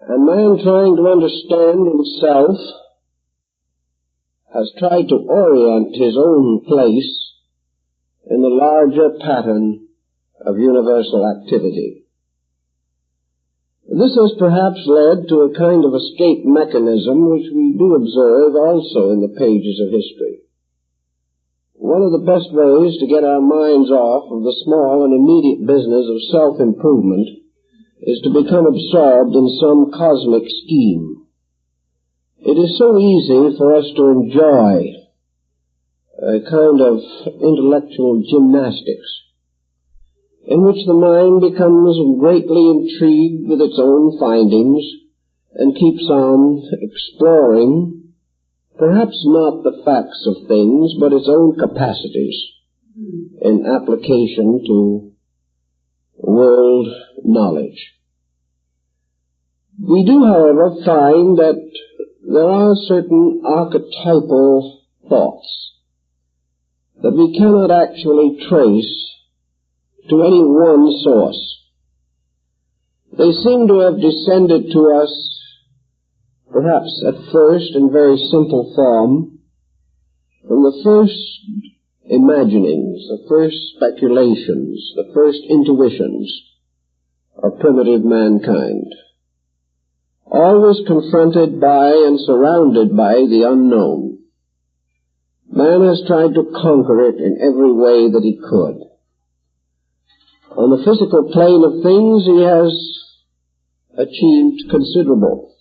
And man, trying to understand himself, has tried to orient his own place in the larger pattern of universal activity. This has perhaps led to a kind of escape mechanism which we do observe also in the pages of history. One of the best ways to get our minds off of the small and immediate business of self-improvement is to become absorbed in some cosmic scheme. It is so easy for us to enjoy a kind of intellectual gymnastics in which the mind becomes greatly intrigued with its own findings and keeps on exploring perhaps not the facts of things, but its own capacities in application to world knowledge. We do, however, find that there are certain archetypal thoughts that we cannot actually trace to any one source. They seem to have descended to us perhaps at first in very simple form, from the first imaginings, the first speculations, the first intuitions of primitive mankind, always confronted by and surrounded by the unknown. Man has tried to conquer it in every way that he could. On the physical plane of things he has achieved considerable.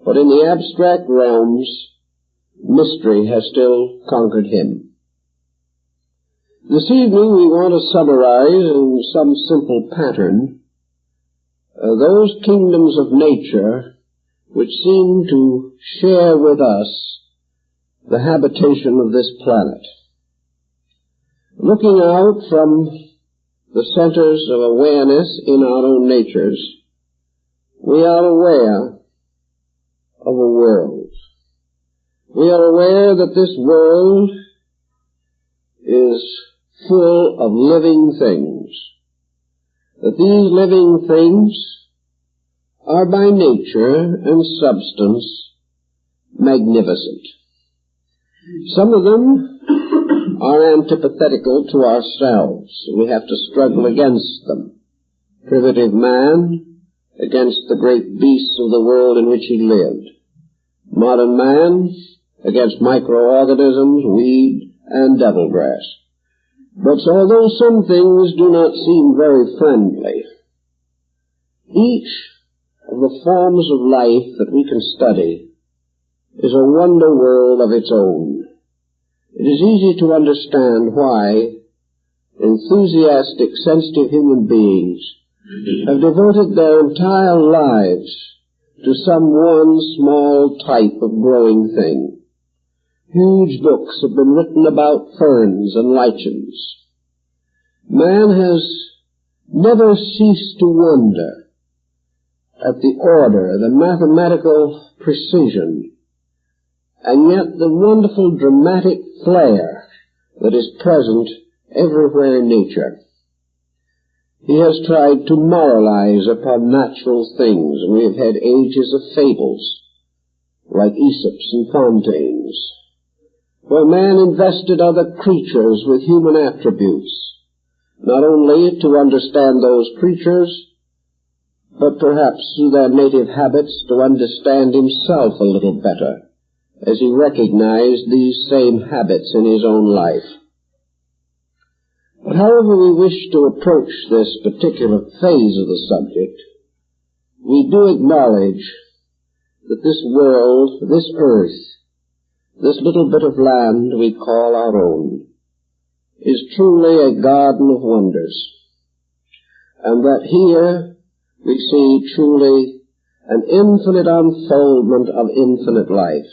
But in the abstract realms, mystery has still conquered him. This evening we want to summarize in some simple pattern those kingdoms of nature which seem to share with us the habitation of this planet. Looking out from the centers of awareness in our own natures, we are aware of a world. We are aware that this world is full of living things, that these living things are by nature and substance magnificent. Some of them are antithetical to ourselves. We have to struggle against them. Primitive man against the great beasts of the world in which he lived. Modern man against microorganisms, weed, and devil grass. But although some things do not seem very friendly, each of the forms of life that we can study is a wonder world of its own. It is easy to understand why enthusiastic, sensitive human beings have devoted their entire lives to some one small type of growing thing. Huge books have been written about ferns and lichens. Man has never ceased to wonder at the order, the mathematical precision, and yet the wonderful dramatic flair that is present everywhere in nature. He has tried to moralize upon natural things, and we have had ages of fables, like Aesop's and Fontaine's, where man invested other creatures with human attributes, not only to understand those creatures, but perhaps through their native habits to understand himself a little better, as he recognized these same habits in his own life. But however we wish to approach this particular phase of the subject, we do acknowledge that this world, this earth, this little bit of land we call our own, is truly a garden of wonders, and that here we see truly an infinite unfoldment of infinite life.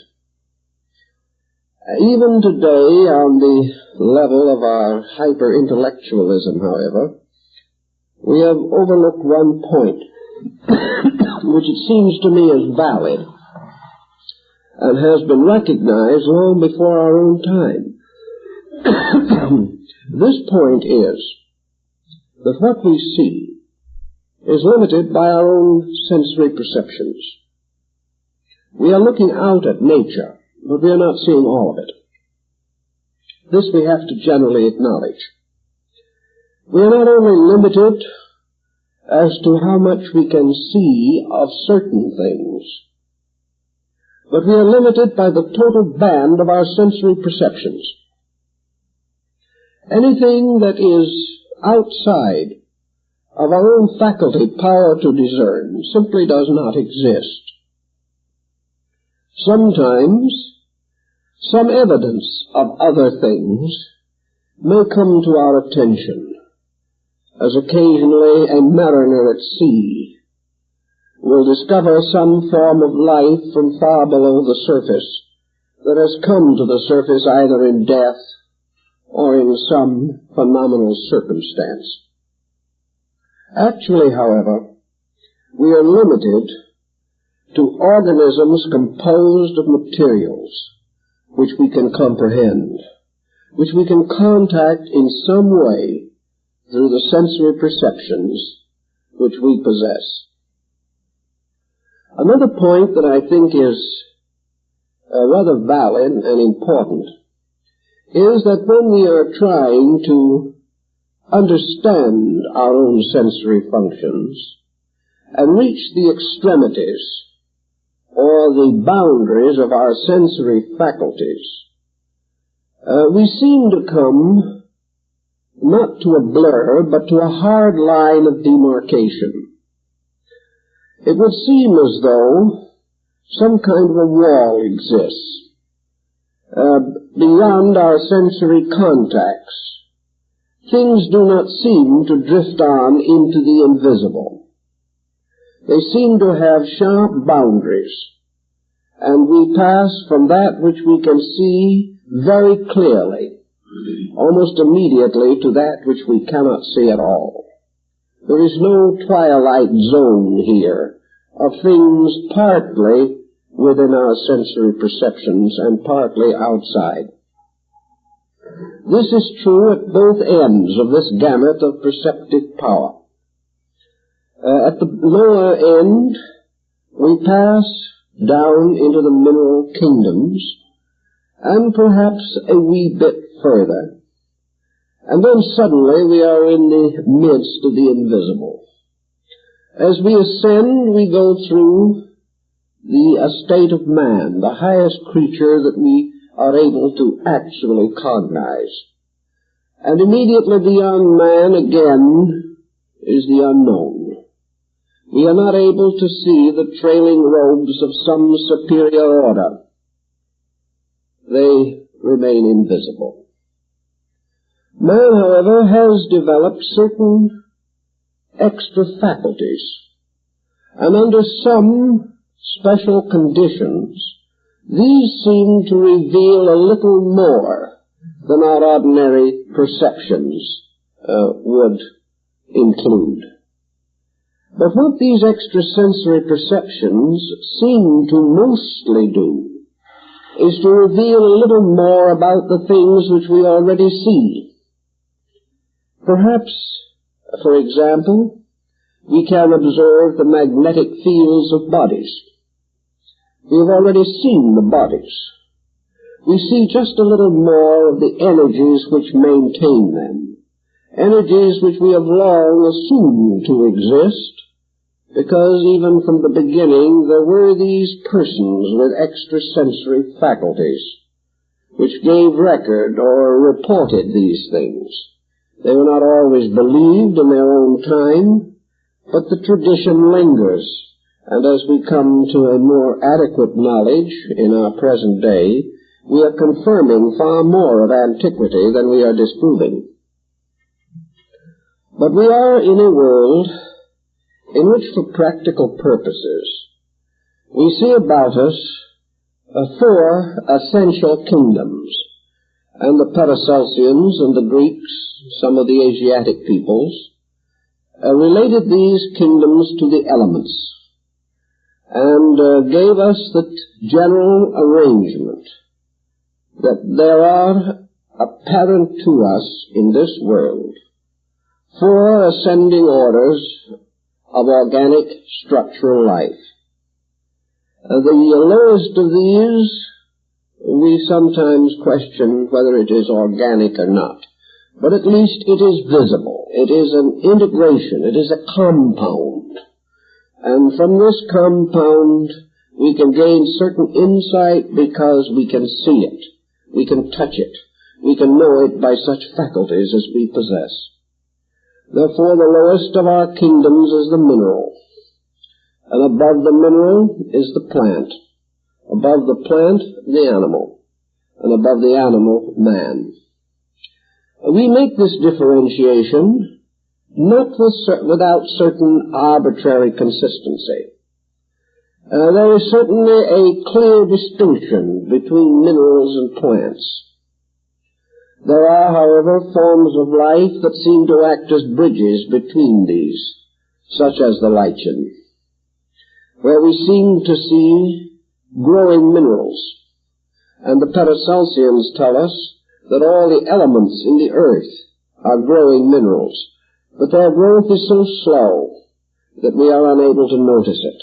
Even today, on the level of our hyper-intellectualism, however, we have overlooked one point, which it seems to me is valid, and has been recognized long before our own time. This point is that what we see is limited by our own sensory perceptions. We are looking out at nature, but we are not seeing all of it. This we have to generally acknowledge. We are not only limited as to how much we can see of certain things, but we are limited by the total band of our sensory perceptions. Anything that is outside of our own faculty, power to discern, simply does not exist. Sometimes some evidence of other things may come to our attention, as occasionally a mariner at sea will discover some form of life from far below the surface that has come to the surface either in death or in some phenomenal circumstance. Actually, however, we are limited to organisms composed of materials which we can comprehend, which we can contact in some way through the sensory perceptions which we possess. Another point that I think is rather valid and important is that when we are trying to understand our own sensory functions and reach the extremities or the boundaries of our sensory faculties, we seem to come not to a blur, but to a hard line of demarcation. It would seem as though some kind of a wall exists beyond our sensory contacts. Things do not seem to drift on into the invisible. They seem to have sharp boundaries, and we pass from that which we can see very clearly, almost immediately, to that which we cannot see at all. There is no twilight zone here of things partly within our sensory perceptions and partly outside. This is true at both ends of this gamut of perceptive power. At the lower end, we pass down into the mineral kingdoms, and perhaps a wee bit further, and then suddenly we are in the midst of the invisible. As we ascend, we go through the estate of man, the highest creature that we are able to actually cognize. And immediately beyond man again is the unknown. We are not able to see the trailing robes of some superior order. They remain invisible. Man, however, has developed certain extra faculties, and under some special conditions, these seem to reveal a little more than our ordinary perceptions would include. But what these extrasensory perceptions seem to mostly do is to reveal a little more about the things which we already see. Perhaps, for example, we can observe the magnetic fields of bodies. We have already seen the bodies. We see just a little more of the energies which maintain them, energies which we have long assumed to exist, because even from the beginning there were these persons with extrasensory faculties which gave record or reported these things. They were not always believed in their own time, but the tradition lingers, and as we come to a more adequate knowledge in our present day, we are confirming far more of antiquity than we are disproving. But we are in a world in which, for practical purposes, we see about us four essential kingdoms, and the Paracelsians and the Greeks, some of the Asiatic peoples, related these kingdoms to the elements, and gave us the general arrangement that there are apparent to us in this world four ascending orders of organic structural life. The lowest of these, we sometimes question whether it is organic or not. But at least it is visible. It is an integration. It is a compound. And from this compound, we can gain certain insight because we can see it. We can touch it. We can know it by such faculties as we possess. Therefore, the lowest of our kingdoms is the mineral. And above the mineral is the plant. Above the plant, the animal. And above the animal, man. We make this differentiation not without certain arbitrary consistency. There is certainly a clear distinction between minerals and plants. There are, however, forms of life that seem to act as bridges between these, such as the lichen, where we seem to see growing minerals. And the Paracelsians tell us that all the elements in the earth are growing minerals, but their growth is so slow that we are unable to notice it.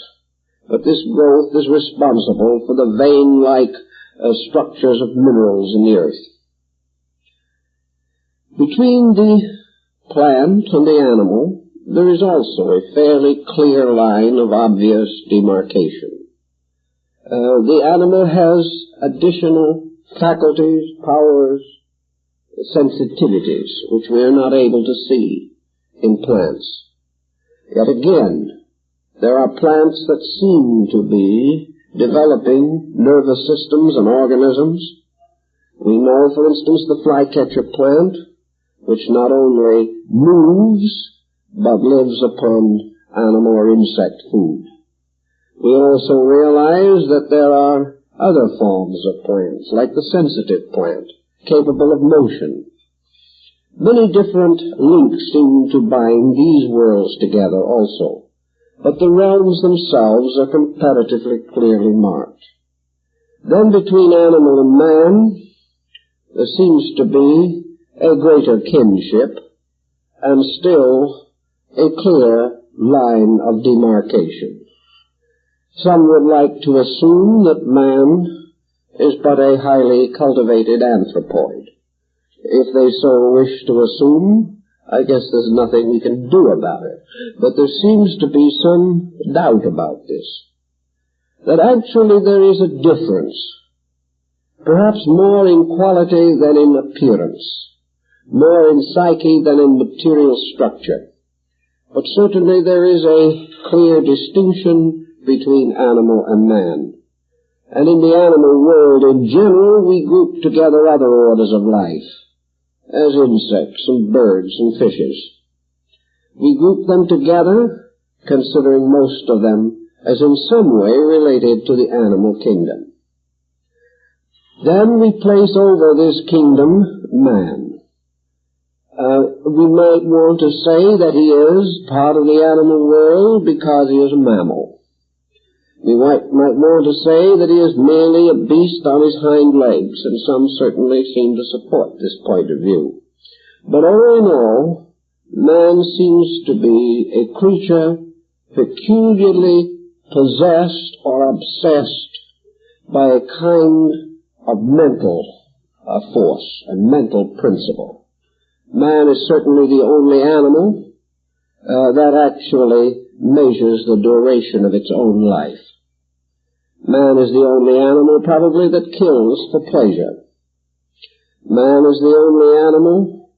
But this growth is responsible for the vein-like structures of minerals in the earth. Between the plant and the animal, there is also a fairly clear line of obvious demarcation. The animal has additional faculties, powers, sensitivities, which we are not able to see in plants. Yet again, there are plants that seem to be developing nervous systems and organisms. We know, for instance, the flycatcher plant, which not only moves, but lives upon animal or insect food. We also realize that there are other forms of plants, like the sensitive plant, capable of motion. Many different links seem to bind these worlds together also, but the realms themselves are comparatively clearly marked. Then between animal and man, there seems to be a greater kinship, and still a clear line of demarcation. Some would like to assume that man is but a highly cultivated anthropoid. If they so wish to assume, I guess there's nothing we can do about it. But there seems to be some doubt about this. That actually there is a difference, perhaps more in quality than in appearance, more in psyche than in material structure. But certainly there is a clear distinction between animal and man. And in the animal world in general, we group together other orders of life, as insects and birds and fishes. We group them together, considering most of them as in some way related to the animal kingdom. Then we place over this kingdom man. We might want to say that he is part of the animal world because he is a mammal. We might want to say that he is merely a beast on his hind legs, and some certainly seem to support this point of view. But all in all, man seems to be a creature peculiarly possessed or obsessed by a kind of mental force, a mental principle. Man is certainly the only animal that actually measures the duration of its own life. Man is the only animal probably that kills for pleasure. Man is the only animal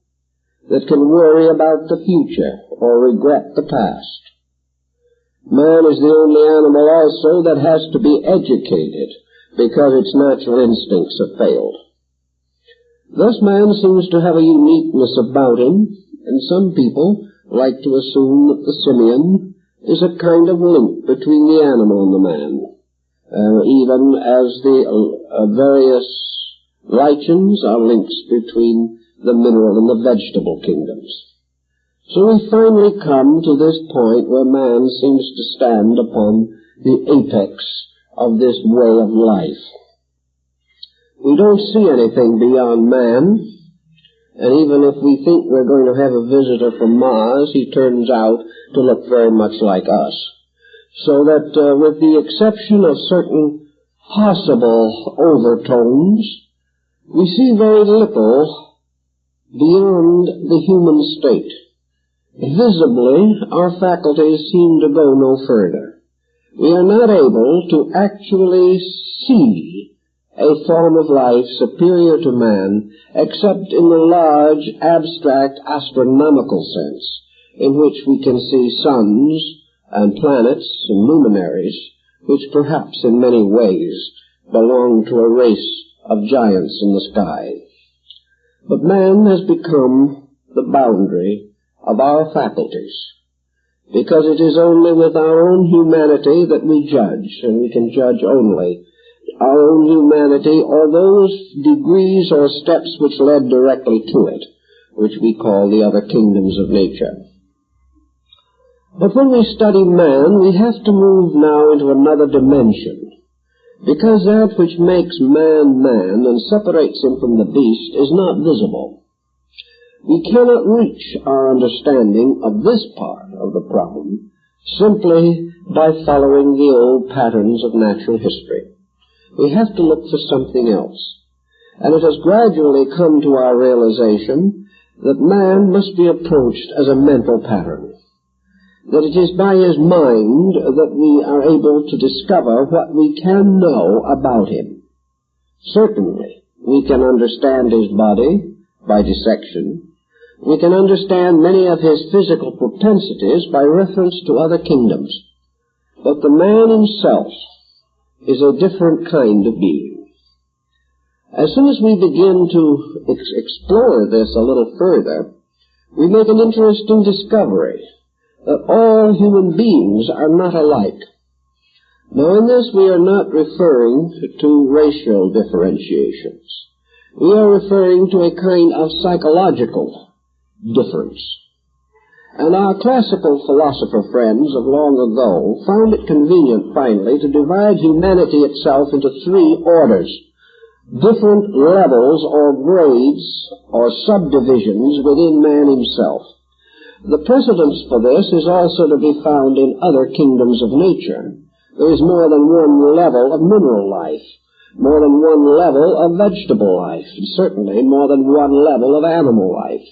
that can worry about the future or regret the past. Man is the only animal also that has to be educated because its natural instincts have failed. Thus man seems to have a uniqueness about him, and some people like to assume that the simian is a kind of link between the animal and the man, even as the various lichens are links between the mineral and the vegetable kingdoms. So we finally come to this point where man seems to stand upon the apex of this way of life. We don't see anything beyond man, and even if we think we're going to have a visitor from Mars, he turns out to look very much like us. So that with the exception of certain possible overtones, we see very little beyond the human state. Visibly, our faculties seem to go no further. We are not able to actually see a form of life superior to man, except in the large, abstract, astronomical sense, in which we can see suns and planets and luminaries, which perhaps in many ways belong to a race of giants in the sky. But man has become the boundary of our faculties, because it is only with our own humanity that we judge, and we can judge only our own humanity or those degrees or steps which led directly to it, which we call the other kingdoms of nature. But when we study man, we have to move now into another dimension, because that which makes man man and separates him from the beast is not visible. We cannot reach our understanding of this part of the problem simply by following the old patterns of natural history. We have to look for something else. And it has gradually come to our realization that man must be approached as a mental pattern. That it is by his mind that we are able to discover what we can know about him. Certainly, we can understand his body by dissection. We can understand many of his physical propensities by reference to other kingdoms. But the man himself is a different kind of being. As soon as we begin to explore this a little further, we make an interesting discovery that all human beings are not alike. Now, in this we are not referring to racial differentiations. We are referring to a kind of psychological difference. And our classical philosopher friends of long ago found it convenient finally to divide humanity itself into three orders, different levels or grades or subdivisions within man himself. The precedence for this is also to be found in other kingdoms of nature. There is more than one level of mineral life, more than one level of vegetable life, and certainly more than one level of animal life.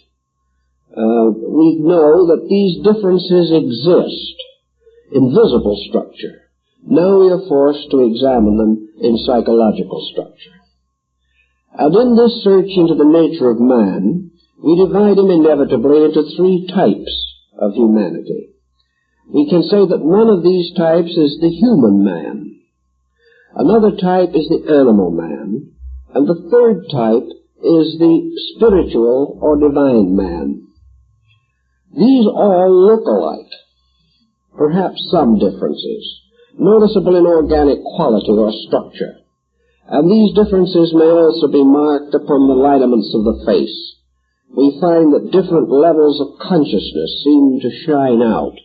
We know that these differences exist in visible structure. Now we are forced to examine them in psychological structure. And in this search into the nature of man, we divide him inevitably into three types of humanity. We can say that one of these types is the human man. Another type is the animal man. And the third type is the spiritual or divine man. These all look alike, perhaps some differences, noticeable in organic quality or structure. And these differences may also be marked upon the lineaments of the face. We find that different levels of consciousness seem to shine out.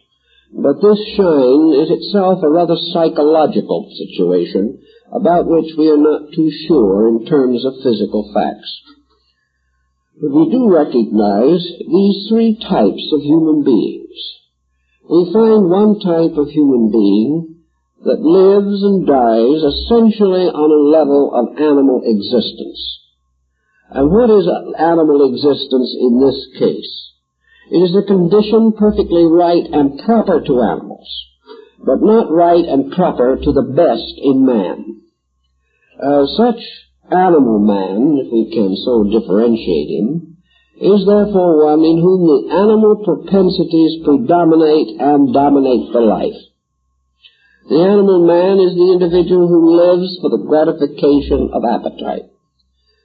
But this shine is itself a rather psychological situation about which we are not too sure in terms of physical facts. But we do recognize these three types of human beings. We find one type of human being that lives and dies essentially on a level of animal existence. And what is animal existence in this case? It is a condition perfectly right and proper to animals, but not right and proper to the best in man. Such animal man, if we can so differentiate him, is therefore one in whom the animal propensities predominate and dominate the life. The animal man is the individual who lives for the gratification of appetite.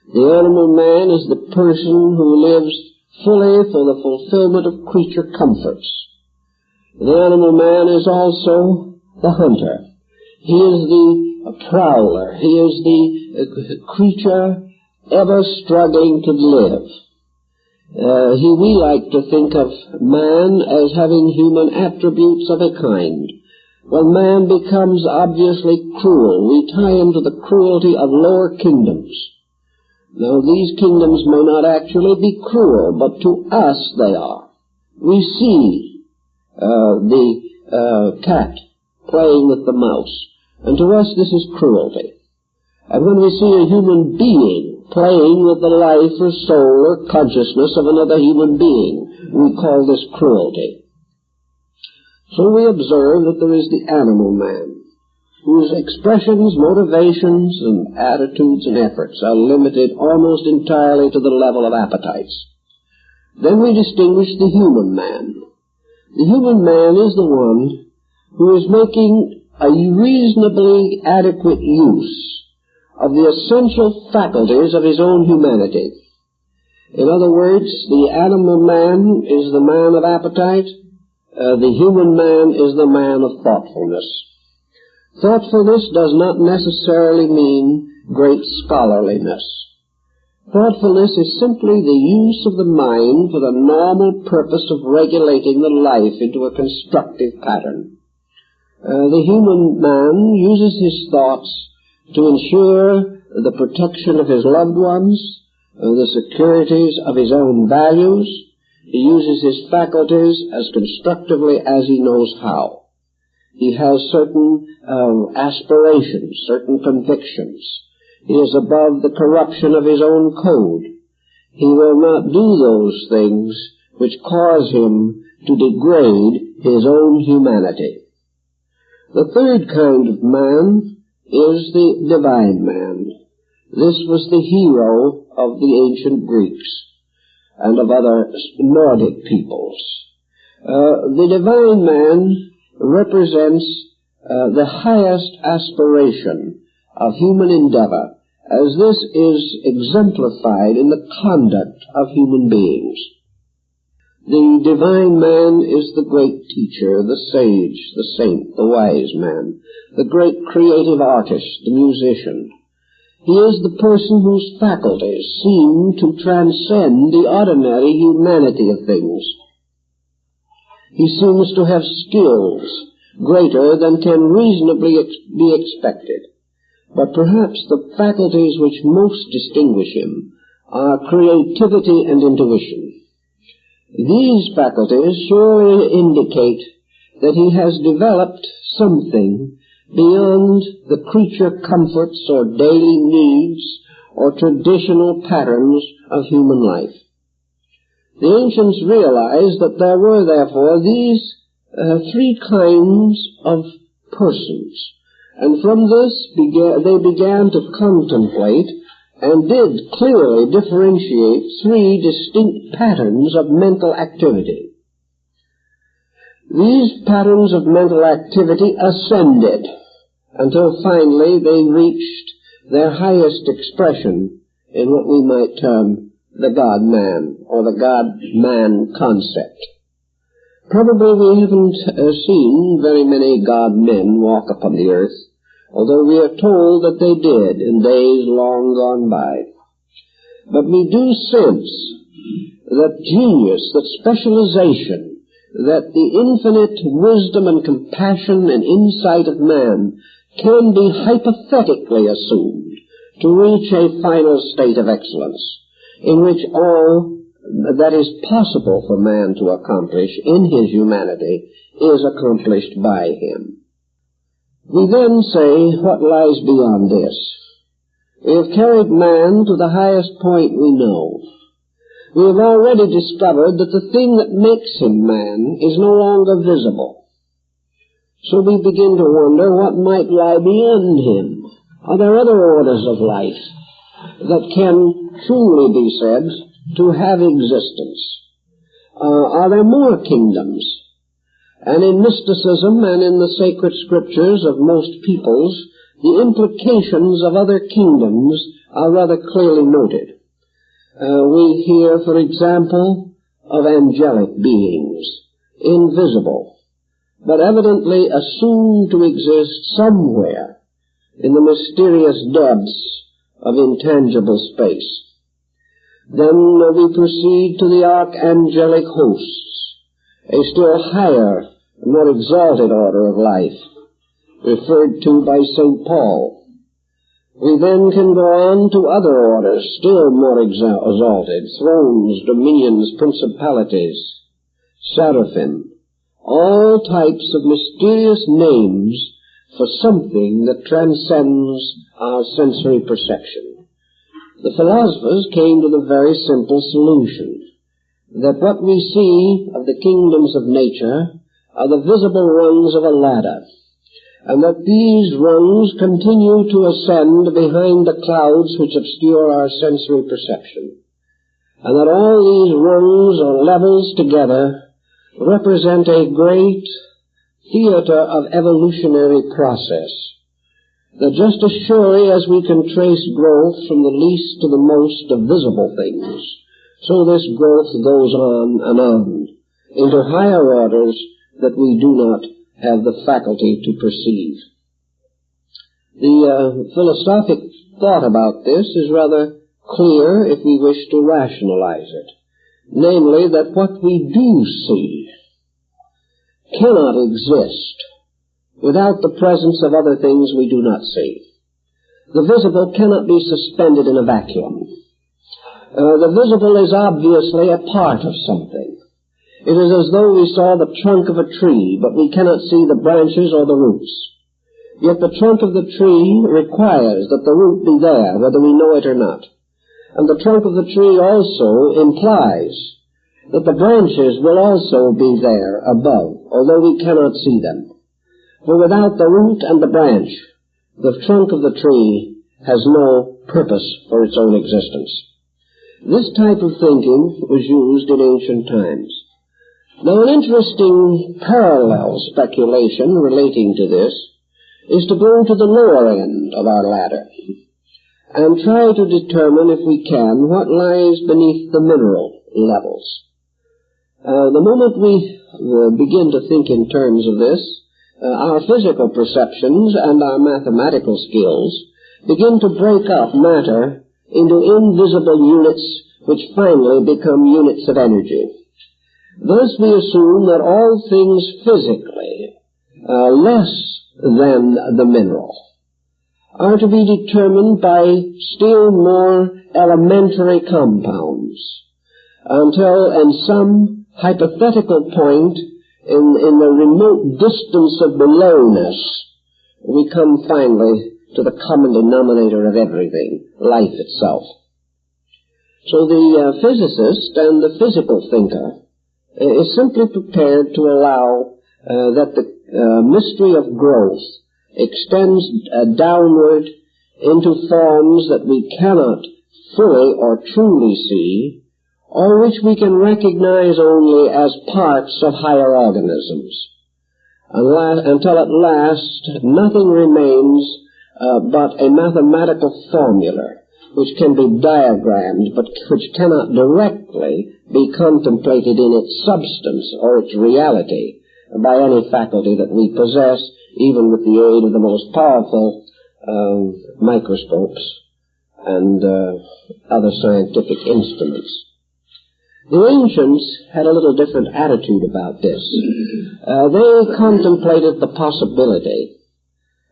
The animal man is the person who lives fully for the fulfillment of creature comforts. The animal man is also the hunter. He is the prowler. He is the creature ever struggling to live. We like to think of man as having human attributes of a kind. When man becomes obviously cruel, we tie him to the cruelty of lower kingdoms. Now, these kingdoms may not actually be cruel, but to us they are. We see the cat playing with the mouse. And to us this is cruelty. And when we see a human being playing with the life or soul or consciousness of another human being, we call this cruelty. So we observe that there is the animal man, whose expressions, motivations, and attitudes and efforts are limited almost entirely to the level of appetites. Then we distinguish the human man. The human man is the one who is making a reasonably adequate use of the essential faculties of his own humanity. In other words, the animal man is the man of appetite, the human man is the man of thoughtfulness. Thoughtfulness does not necessarily mean great scholarliness. Thoughtfulness is simply the use of the mind for the normal purpose of regulating the life into a constructive pattern. The human man uses his thoughts to ensure the protection of his loved ones, the securities of his own values. He uses his faculties as constructively as he knows how. He has certain aspirations, certain convictions. He is above the corruption of his own code. He will not do those things which cause him to degrade his own humanity. The third kind of man is the divine man. This was the hero of the ancient Greeks and of other Nordic peoples. The divine man represents the highest aspiration of human endeavor, as this is exemplified in the conduct of human beings. The divine man is the great teacher, the sage, the saint, the wise man, the great creative artist, the musician. He is the person whose faculties seem to transcend the ordinary humanity of things. He seems to have skills greater than can reasonably be expected. But perhaps the faculties which most distinguish him are creativity and intuition. These faculties surely indicate that he has developed something beyond the creature comforts or daily needs or traditional patterns of human life. The ancients realized that there were, therefore, these three kinds of persons, and from this they began to contemplate and did clearly differentiate three distinct patterns of mental activity. These patterns of mental activity ascended until finally they reached their highest expression in what we might term the God-man, or the God-man concept. Probably we haven't seen very many God-men walk upon the earth, although we are told that they did in days long gone by. But we do sense that genius, that specialization, that the infinite wisdom and compassion and insight of man can be hypothetically assumed to reach a final state of excellence, in which all that is possible for man to accomplish in his humanity is accomplished by him. We then say, what lies beyond this? We have carried man to the highest point we know. We have already discovered that the thing that makes him man is no longer visible. So we begin to wonder what might lie beyond him. Are there other orders of life that can truly be said to have existence? Are there more kingdoms? And in mysticism and in the sacred scriptures of most peoples, the implications of other kingdoms are rather clearly noted. We hear, for example, of angelic beings, invisible, but evidently assumed to exist somewhere in the mysterious depths of intangible space. Then we proceed to the archangelic hosts, a still higher, more exalted order of life, referred to by St. Paul. We then can go on to other orders, still more exalted, thrones, dominions, principalities, seraphim, all types of mysterious names for something that transcends our sensory perception. The philosophers came to the very simple solution that what we see of the kingdoms of nature are the visible rungs of a ladder, and that these rungs continue to ascend behind the clouds which obscure our sensory perception, and that all these rungs or levels together represent a great theater of evolutionary process, that just as surely as we can trace growth from the least to the most of visible things, so this growth goes on and on into higher orders that we do not have the faculty to perceive. The philosophic thought about this is rather clear if we wish to rationalize it, namely that what we do see cannot exist without the presence of other things we do not see. The visible cannot be suspended in a vacuum. The visible is obviously a part of something. It is as though we saw the trunk of a tree, but we cannot see the branches or the roots. Yet the trunk of the tree requires that the root be there, whether we know it or not. And the trunk of the tree also implies that the branches will also be there above, although we cannot see them. For without the root and the branch, the trunk of the tree has no purpose for its own existence. This type of thinking was used in ancient times. Now, an interesting parallel speculation relating to this is to go to the lower end of our ladder and try to determine, if we can, what lies beneath the mineral levels. The moment we begin to think in terms of this, our physical perceptions and our mathematical skills begin to break up matter into invisible units which finally become units of energy. Thus we assume that all things physically less than the mineral are to be determined by still more elementary compounds, until in some hypothetical point in the remote distance of belowness we come finally to the common denominator of everything, life itself. So the physicist and the physical thinker is simply prepared to allow that the mystery of growth extends downward into forms that we cannot fully or truly see, or which we can recognize only as parts of higher organisms, until at last nothing remains but a mathematical formula which can be diagrammed but which cannot directly be contemplated in its substance or its reality by any faculty that we possess, even with the aid of the most powerful microscopes and other scientific instruments. The ancients had a little different attitude about this. They contemplated the possibility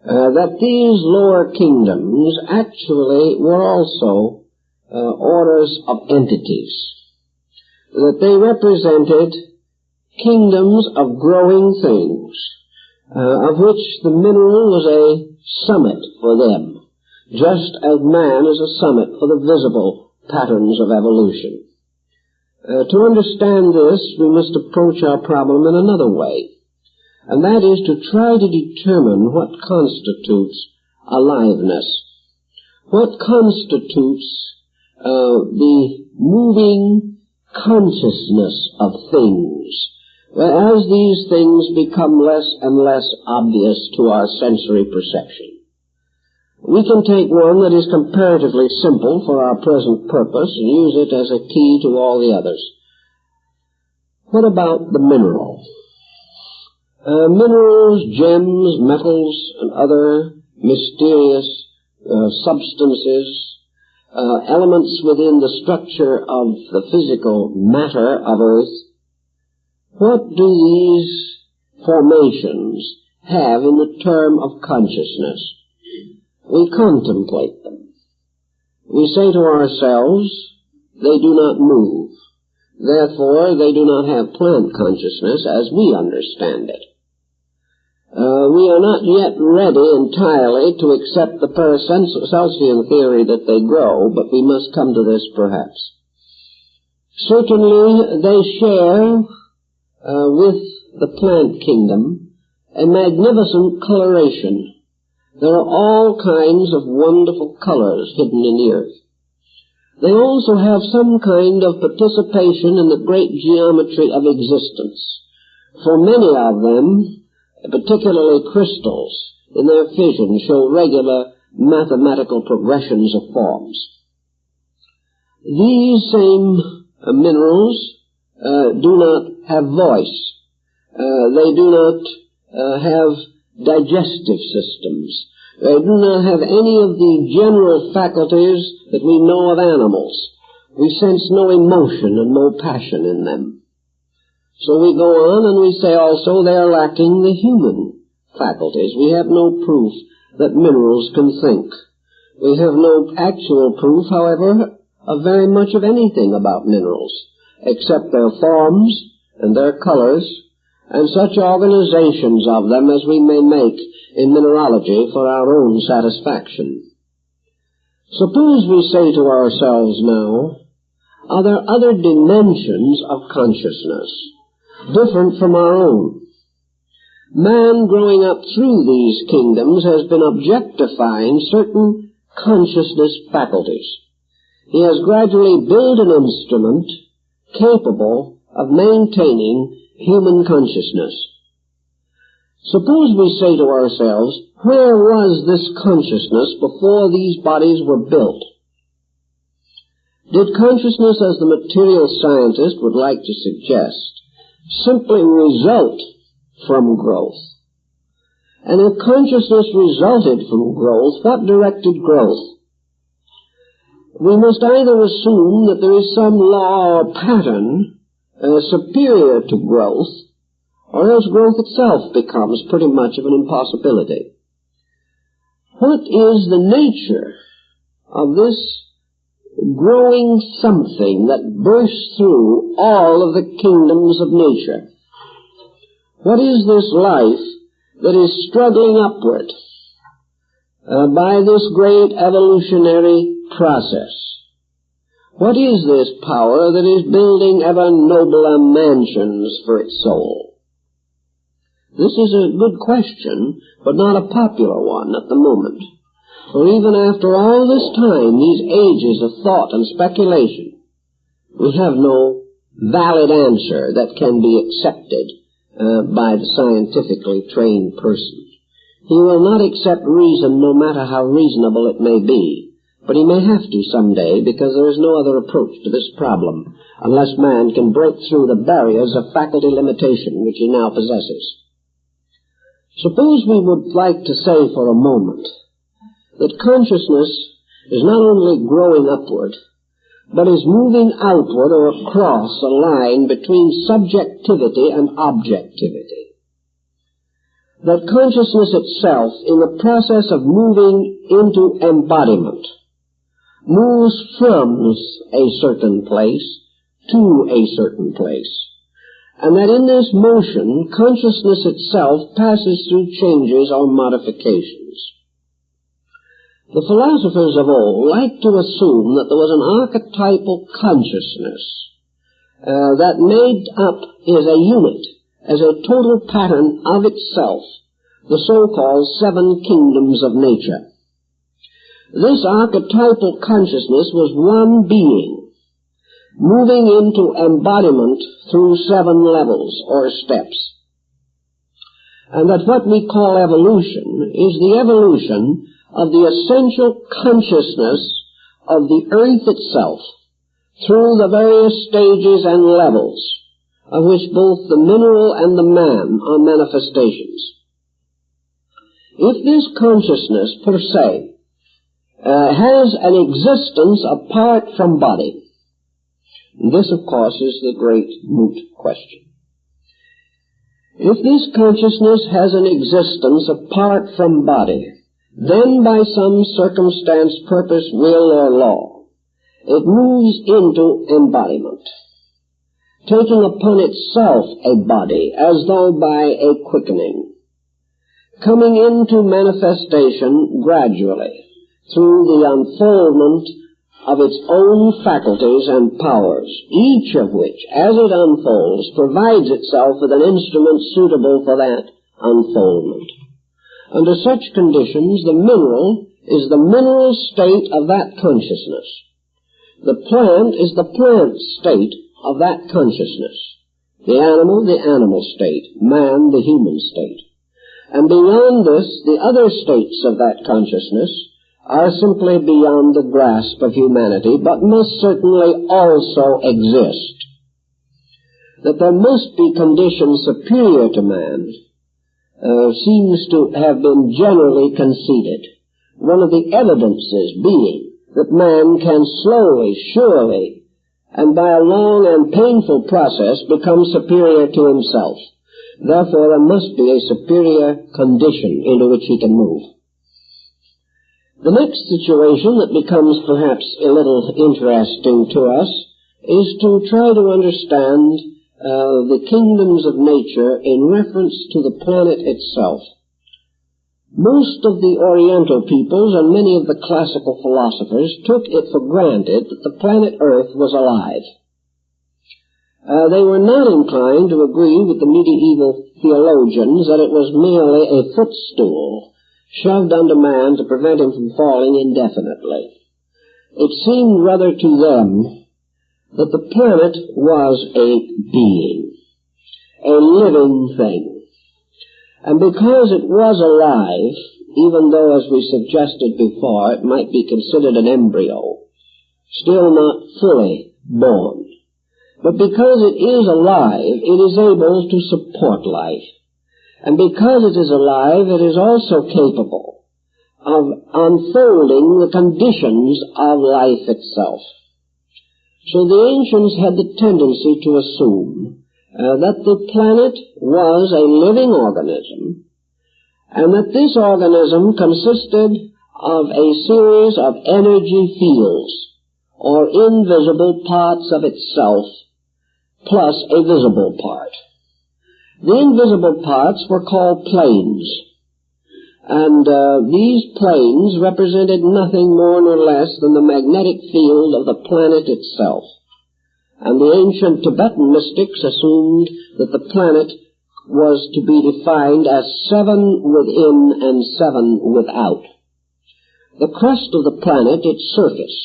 that these lower kingdoms actually were also orders of entities, that they represented kingdoms of growing things, of which the mineral was a summit for them, just as man is a summit for the visible patterns of evolution. To understand this, we must approach our problem in another way, and that is to try to determine what constitutes aliveness, what constitutes the moving consciousness of things, as these things become less and less obvious to our sensory perception. We can take one that is comparatively simple for our present purpose and use it as a key to all the others. What about the mineral? Minerals, gems, metals, and other mysterious substances, elements within the structure of the physical matter of Earth. What do these formations have in the term of consciousness? We contemplate them. We say to ourselves, they do not move. Therefore, they do not have plant consciousness as we understand it. We are not yet ready entirely to accept the Paracelsian theory that they grow, but we must come to this perhaps. Certainly, they share with the plant kingdom a magnificent coloration. There are all kinds of wonderful colors hidden in the earth. They also have some kind of participation in the great geometry of existence. For many of them, particularly crystals, in their fission show regular mathematical progressions of forms. These same minerals do not have voice. They do not have digestive systems. They do not have any of the general faculties that we know of animals. We sense no emotion and no passion in them. So we go on and we say also they are lacking the human faculties. We have no proof that minerals can think. We have no actual proof, however, of very much of anything about minerals, except their forms and their colors, and such organizations of them as we may make in mineralogy for our own satisfaction. Suppose we say to ourselves now, are there other dimensions of consciousness, different from our own? Man growing up through these kingdoms has been objectifying certain consciousness faculties. He has gradually built an instrument capable of maintaining human consciousness. Suppose we say to ourselves, where was this consciousness before these bodies were built? Did consciousness, as the material scientist would like to suggest, simply result from growth? And if consciousness resulted from growth, what directed growth? We must either assume that there is some law or pattern superior to growth, or else growth itself becomes pretty much of an impossibility. What is the nature of this growing something that bursts through all of the kingdoms of nature? What is this life that is struggling upward by this great evolutionary process? What is this power that is building ever nobler mansions for its soul? This is a good question, but not a popular one at the moment. For even after all this time, these ages of thought and speculation, we have no valid answer that can be accepted by the scientifically trained person. He will not accept reason no matter how reasonable it may be. But he may have to someday, because there is no other approach to this problem unless man can break through the barriers of faculty limitation which he now possesses. Suppose we would like to say for a moment that consciousness is not only growing upward, but is moving outward or across a line between subjectivity and objectivity. That consciousness itself, in the process of moving into embodiment, moves from a certain place to a certain place, and that in this motion, consciousness itself passes through changes or modifications. The philosophers of old liked to assume that there was an archetypal consciousness that made up as a unit, as a total pattern of itself, the so-called seven kingdoms of nature. This archetypal consciousness was one being, moving into embodiment through seven levels or steps. And that what we call evolution is the evolution of the essential consciousness of the earth itself through the various stages and levels of which both the mineral and the man are manifestations. If this consciousness per se has an existence apart from body. This, of course, is the great moot question. If this consciousness has an existence apart from body, then by some circumstance, purpose, will, or law, it moves into embodiment. taking upon itself a body as though by a quickening, coming into manifestation gradually through the unfoldment of its own faculties and powers, each of which, as it unfolds, provides itself with an instrument suitable for that unfoldment. Under such conditions, the mineral is the mineral state of that consciousness. The plant is the plant state of that consciousness. The animal state. Man, the human state. And beyond this, the other states of that consciousness are simply beyond the grasp of humanity, but must certainly also exist. That there must be conditions superior to man seems to have been generally conceded. One of the evidences being that man can slowly, surely, and by a long and painful process become superior to himself. Therefore, there must be a superior condition into which he can move. The next situation that becomes perhaps a little interesting to us is to try to understand the kingdoms of nature in reference to the planet itself. Most of the Oriental peoples and many of the classical philosophers took it for granted that the planet Earth was alive. They were not inclined to agree with the medieval theologians that it was merely a footstool shoved under man to prevent him from falling indefinitely. It seemed rather to them that the planet was a being, a living thing. And because it was alive, even though, as we suggested before, it might be considered an embryo, still not fully born, but because it is alive, it is able to support life. And because it is alive, it is also capable of unfolding the conditions of life itself. So the ancients had the tendency to assume that the planet was a living organism, and that this organism consisted of a series of energy fields, or invisible parts of itself, plus a visible part. The invisible parts were called planes, and these planes represented nothing more nor less than the magnetic field of the planet itself. And the ancient Tibetan mystics assumed that the planet was to be defined as 7 within and 7 without. The crust of the planet, its surface,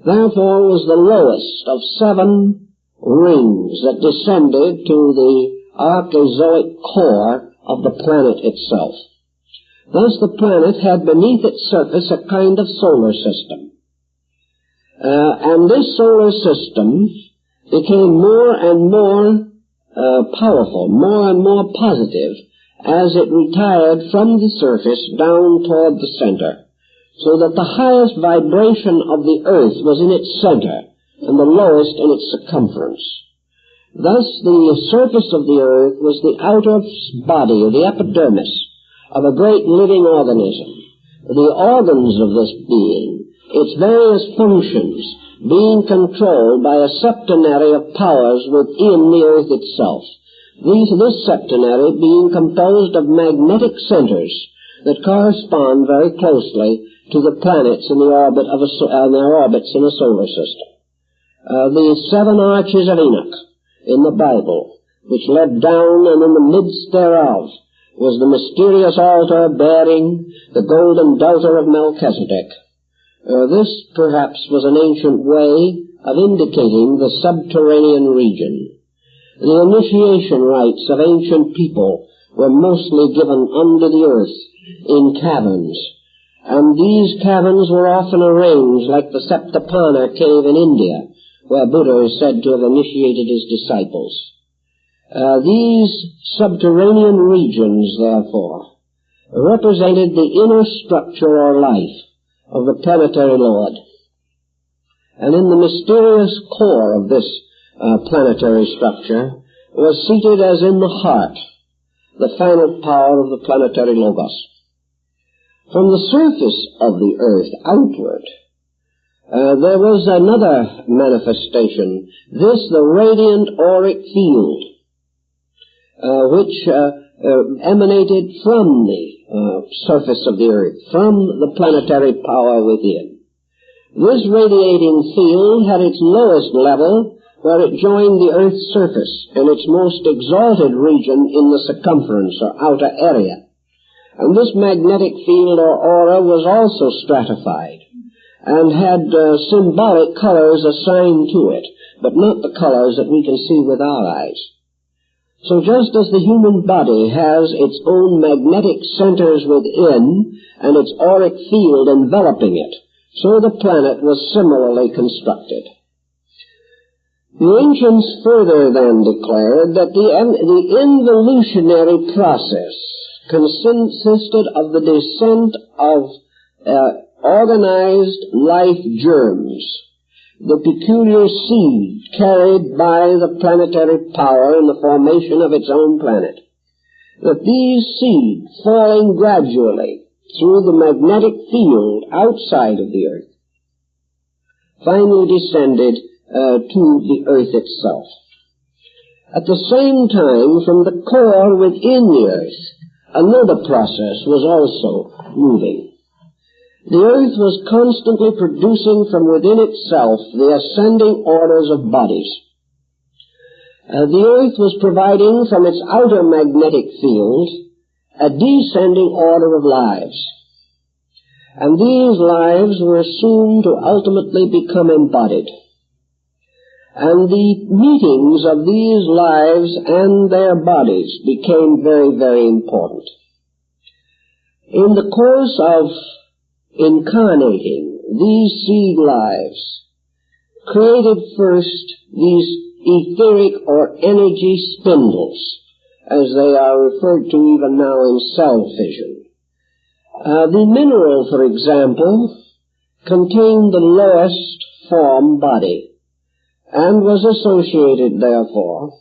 therefore was the lowest of 7 rings that descended to the archezoic core of the planet itself. Thus the planet had beneath its surface a kind of solar system. And this solar system became more and more powerful, more and more positive, as it retired from the surface down toward the center, so that the highest vibration of the earth was in its center and the lowest in its circumference. Thus the surface of the earth was the outer body, or the epidermis, of a great living organism. The organs of this being, its various functions, being controlled by a septenary of powers within the earth itself. This septenary being composed of magnetic centers that correspond very closely to the planets in the orbit of their orbits in a solar system. The 7 arches of Enoch in the Bible, which led down, and in the midst thereof was the mysterious altar bearing the golden delta of Melchizedek. This, perhaps, was an ancient way of indicating the subterranean region. The initiation rites of ancient people were mostly given under the earth in caverns, and these caverns were often arranged like the Saptapana cave in India, where Buddha is said to have initiated his disciples. These subterranean regions, therefore, represented the inner structure or life of the planetary lord. And in the mysterious core of this planetary structure was seated, as in the heart, the final power of the planetary logos. From the surface of the earth outward, there was another manifestation, the radiant auric field, which emanated from the surface of the earth, from the planetary power within. This radiating field had its lowest level where it joined the earth's surface and its most exalted region in the circumference or outer area. And this magnetic field or aura was also stratified and had symbolic colors assigned to it, but not the colors that we can see with our eyes. So just as the human body has its own magnetic centers within and its auric field enveloping it, so the planet was similarly constructed. The ancients further then declared that the involutionary process consisted of the descent of organized life germs, the peculiar seed carried by the planetary power in the formation of its own planet, that these seeds, falling gradually through the magnetic field outside of the earth, finally descended to the earth itself. At the same time, from the core within the earth, another process was also moving. The earth was constantly producing from within itself the ascending orders of bodies. The earth was providing from its outer magnetic field a descending order of lives. And these lives were soon to ultimately become embodied. And the meetings of these lives and their bodies became very, very important. In the course of incarnating these seed lives, created first these etheric or energy spindles, as they are referred to even now in cell fission. The mineral, for example, contained the lowest form body, and was associated, therefore,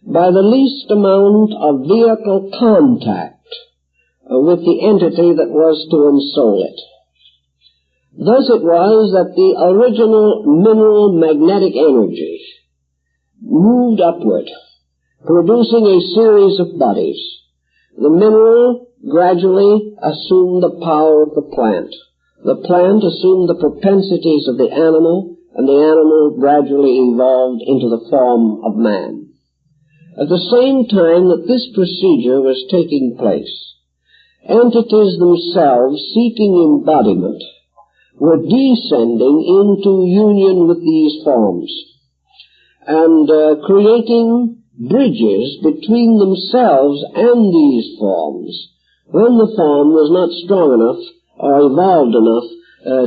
by the least amount of vehicle contact with the entity that was to ensoul it. Thus it was that the original mineral magnetic energy moved upward, producing a series of bodies. The mineral gradually assumed the power of the plant. The plant assumed the propensities of the animal, and the animal gradually evolved into the form of man. At the same time that this procedure was taking place, entities themselves seeking embodiment were descending into union with these forms and creating bridges between themselves and these forms when the form was not strong enough or evolved enough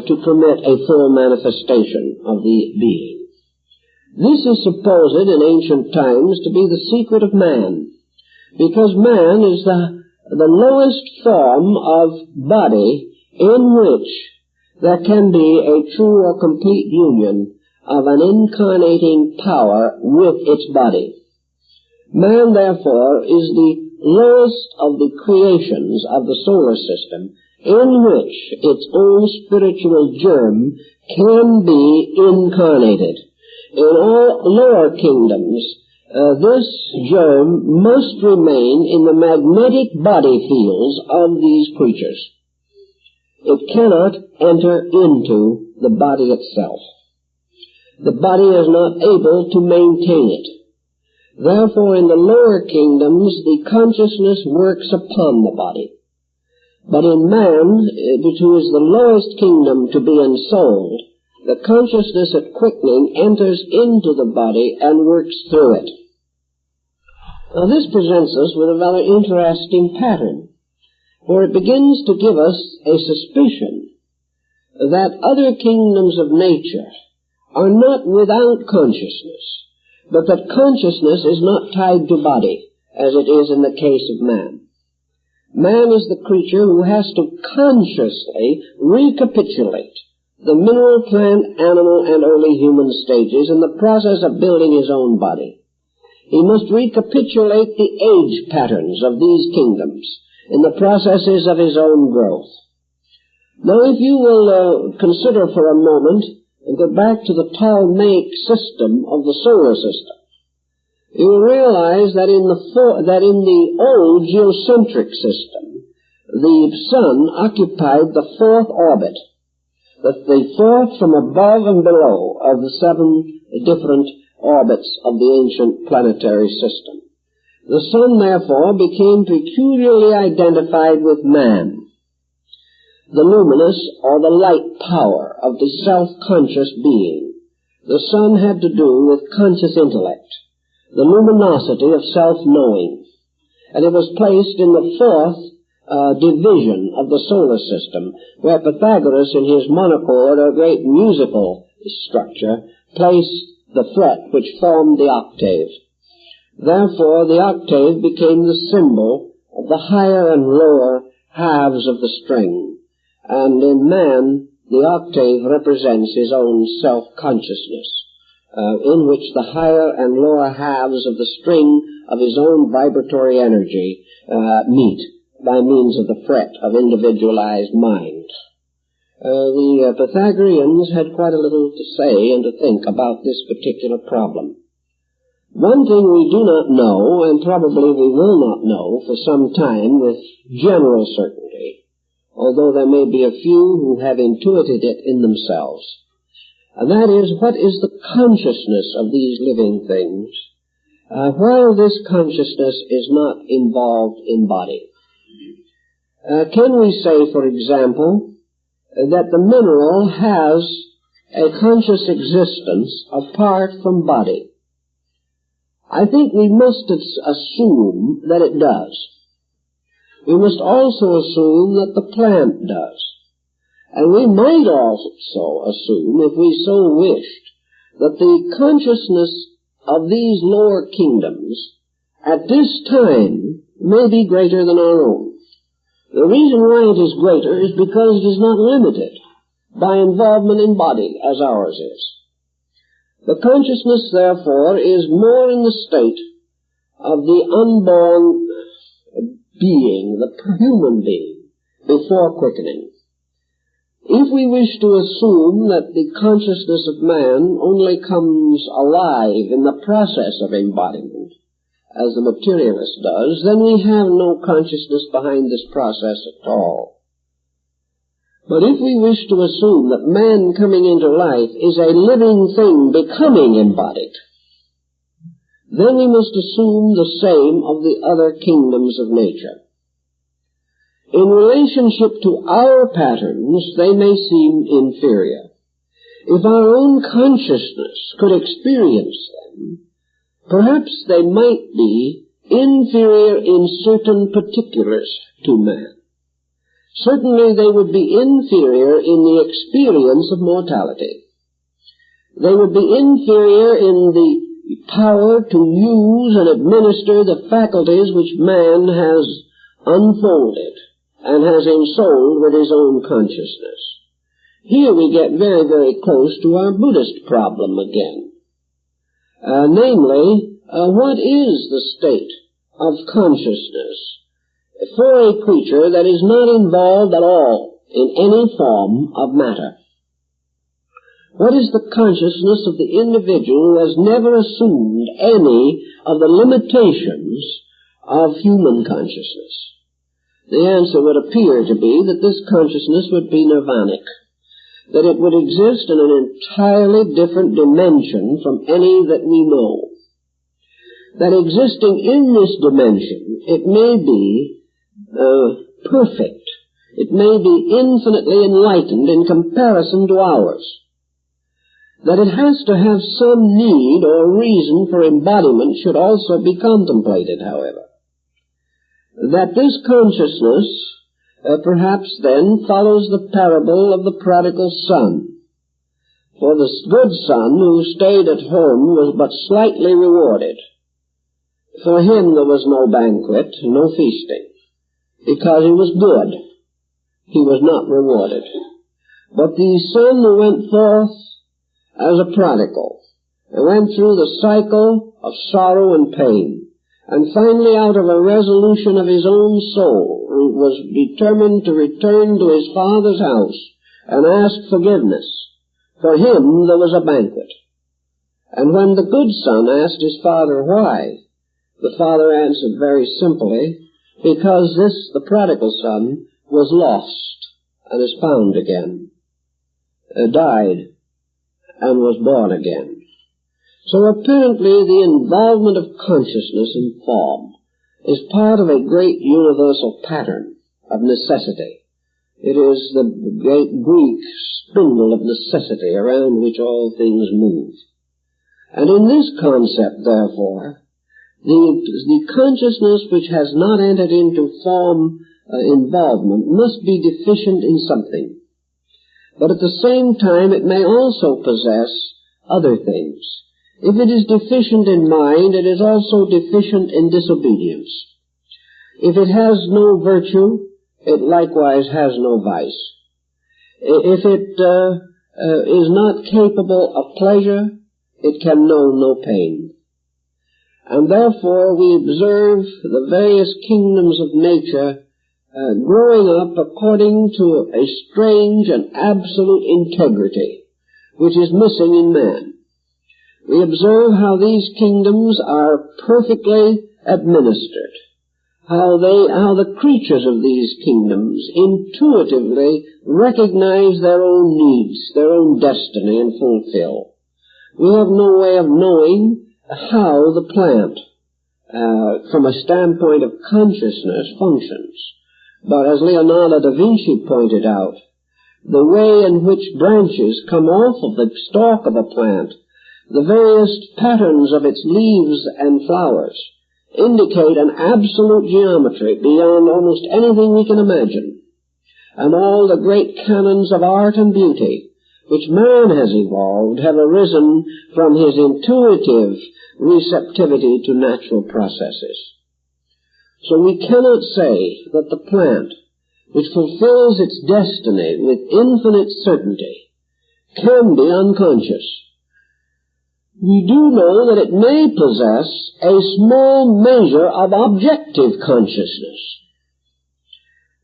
to permit a full manifestation of the being. This is supposed in ancient times to be the secret of man, because man is the lowest form of body in which there can be a true or complete union of an incarnating power with its body. Man, therefore, is the lowest of the creations of the solar system in which its own spiritual germ can be incarnated. In all lower kingdoms, this germ must remain in the magnetic body fields of these creatures. It cannot enter into the body itself. The body is not able to maintain it. Therefore, in the lower kingdoms, the consciousness works upon the body. But in man, which is the lowest kingdom to be ensouled, the consciousness at quickening enters into the body and works through it. Now, this presents us with a rather interesting pattern, where it begins to give us a suspicion that other kingdoms of nature are not without consciousness, but that consciousness is not tied to body, as it is in the case of man. Man is the creature who has to consciously recapitulate the mineral, plant, animal, and early human stages in the process of building his own body. He must recapitulate the age patterns of these kingdoms in the processes of his own growth. Now, if you will consider for a moment and go back to the Ptolemaic system of the solar system, you will realize that in the old geocentric system, the sun occupied the fourth orbit, the fourth from above and below of the 7 different orbits of the ancient planetary system. The sun, therefore, became peculiarly identified with man. The luminous or the light power of the self-conscious being. The sun had to do with conscious intellect, the luminosity of self-knowing, and it was placed in the fourth division of the solar system, where Pythagoras in his monochord, or great musical structure, placed the fret which formed the octave. Therefore, the octave became the symbol of the higher and lower halves of the string, and in man, the octave represents his own self-consciousness, in which the higher and lower halves of the string of his own vibratory energy meet by means of the fret of individualized mind. The Pythagoreans had quite a little to say and to think about this particular problem. One thing we do not know, and probably we will not know for some time with general certainty, although there may be a few who have intuited it in themselves, and that is, what is the consciousness of these living things, while this consciousness is not involved in body. Can we say, for example, that the mineral has a conscious existence apart from body? I think we must assume that it does. We must also assume that the plant does. And we might also assume, if we so wished, that the consciousness of these lower kingdoms at this time may be greater than our own. The reason why it is greater is because it is not limited by involvement in body as ours is. The consciousness, therefore, is more in the state of the unborn being, the human being, before quickening. If we wish to assume that the consciousness of man only comes alive in the process of embodiment, as the materialist does, then we have no consciousness behind this process at all. But if we wish to assume that man coming into life is a living thing becoming embodied, then we must assume the same of the other kingdoms of nature. In relationship to our patterns, they may seem inferior. If our own consciousness could experience them, perhaps they might be inferior in certain particulars to man. Certainly they would be inferior in the experience of mortality. They would be inferior in the power to use and administer the faculties which man has unfolded and has ensouled with his own consciousness. Here we get very, very close to our Buddhist problem again. Namely, what is the state of consciousness for a creature that is not involved at all in any form of matter? What is the consciousness of the individual who has never assumed any of the limitations of human consciousness? The answer would appear to be that this consciousness would be nirvanic, that it would exist in an entirely different dimension from any that we know. That existing in this dimension, it may be perfect. It may be infinitely enlightened in comparison to ours. That it has to have some need or reason for embodiment should also be contemplated, however. That this consciousness perhaps then follows the parable of the prodigal son. For the good son who stayed at home was but slightly rewarded. For him there was no banquet, no feasting, because he was good. He was not rewarded. But the son who went forth as a prodigal, and went through the cycle of sorrow and pain, and finally out of a resolution of his own soul was determined to return to his father's house and ask forgiveness For him there was a banquet. And when the good son asked his father why, the father answered very simply, because the prodigal son, was lost and is found again, died and was born again. So apparently the involvement of consciousness in form is part of a great universal pattern of necessity. It is the great Greek spindle of necessity around which all things move. And in this concept, therefore, the consciousness which has not entered into form involvement must be deficient in something. But at the same time, it may also possess other things. If it is deficient in mind, it is also deficient in disobedience. If it has no virtue, it likewise has no vice. If it is not capable of pleasure, it can know no pain. And therefore we observe the various kingdoms of nature growing up according to a strange and absolute integrity which is missing in man. We observe how these kingdoms are perfectly administered, how the creatures of these kingdoms intuitively recognize their own needs, their own destiny, and fulfill. We have no way of knowing how the plant, from a standpoint of consciousness, functions. But as Leonardo da Vinci pointed out, the way in which branches come off of the stalk of a plant, the various patterns of its leaves and flowers, indicate an absolute geometry beyond almost anything we can imagine. And all the great canons of art and beauty which man has evolved have arisen from his intuitive receptivity to natural processes. So we cannot say that the plant, which fulfills its destiny with infinite certainty, can be unconscious. We do know that it may possess a small measure of objective consciousness,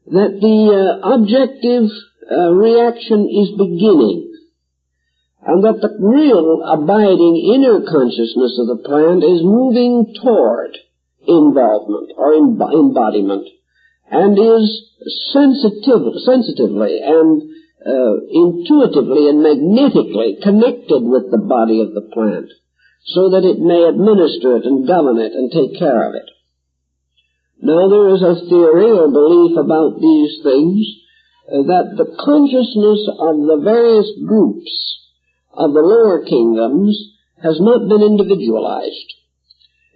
that the objective reaction is beginning, and that the real abiding inner consciousness of the plant is moving toward involvement or embodiment, and is sensitively and intuitively and magnetically connected with the body of the plant, so that it may administer it and govern it and take care of it. Now there is a theory or belief about these things that the consciousness of the various groups of the lower kingdoms has not been individualized.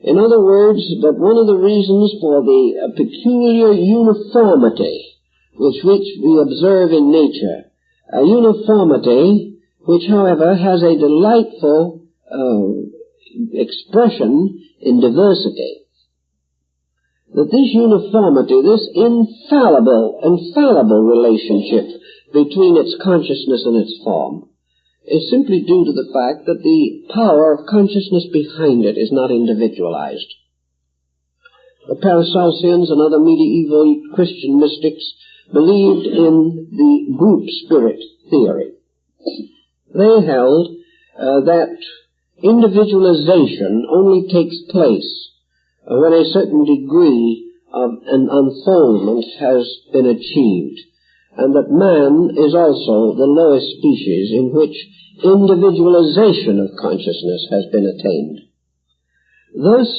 In other words, that one of the reasons for the peculiar uniformity which we observe in nature, a uniformity which, however, has a delightful expression in diversity, that this uniformity, this infallible relationship between its consciousness and its form, is simply due to the fact that the power of consciousness behind it is not individualized. The Paracelsians and other medieval Christian mystics believed in the group spirit theory. They held that individualization only takes place when a certain degree of an unfoldment has been achieved, and that man is also the lowest species in which individualization of consciousness has been attained. Thus,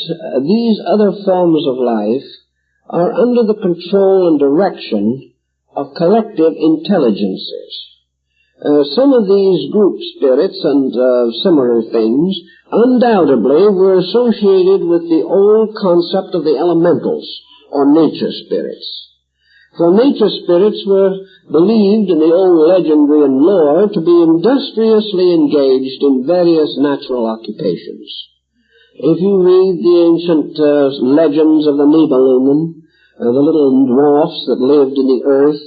these other forms of life are under the control and direction of collective intelligences. Some of these group spirits and similar things undoubtedly were associated with the old concept of the elementals, or nature spirits. For nature spirits were believed in the old legendary and lore to be industriously engaged in various natural occupations. If you read the ancient legends of the Nibelungen, the little dwarfs that lived in the earth,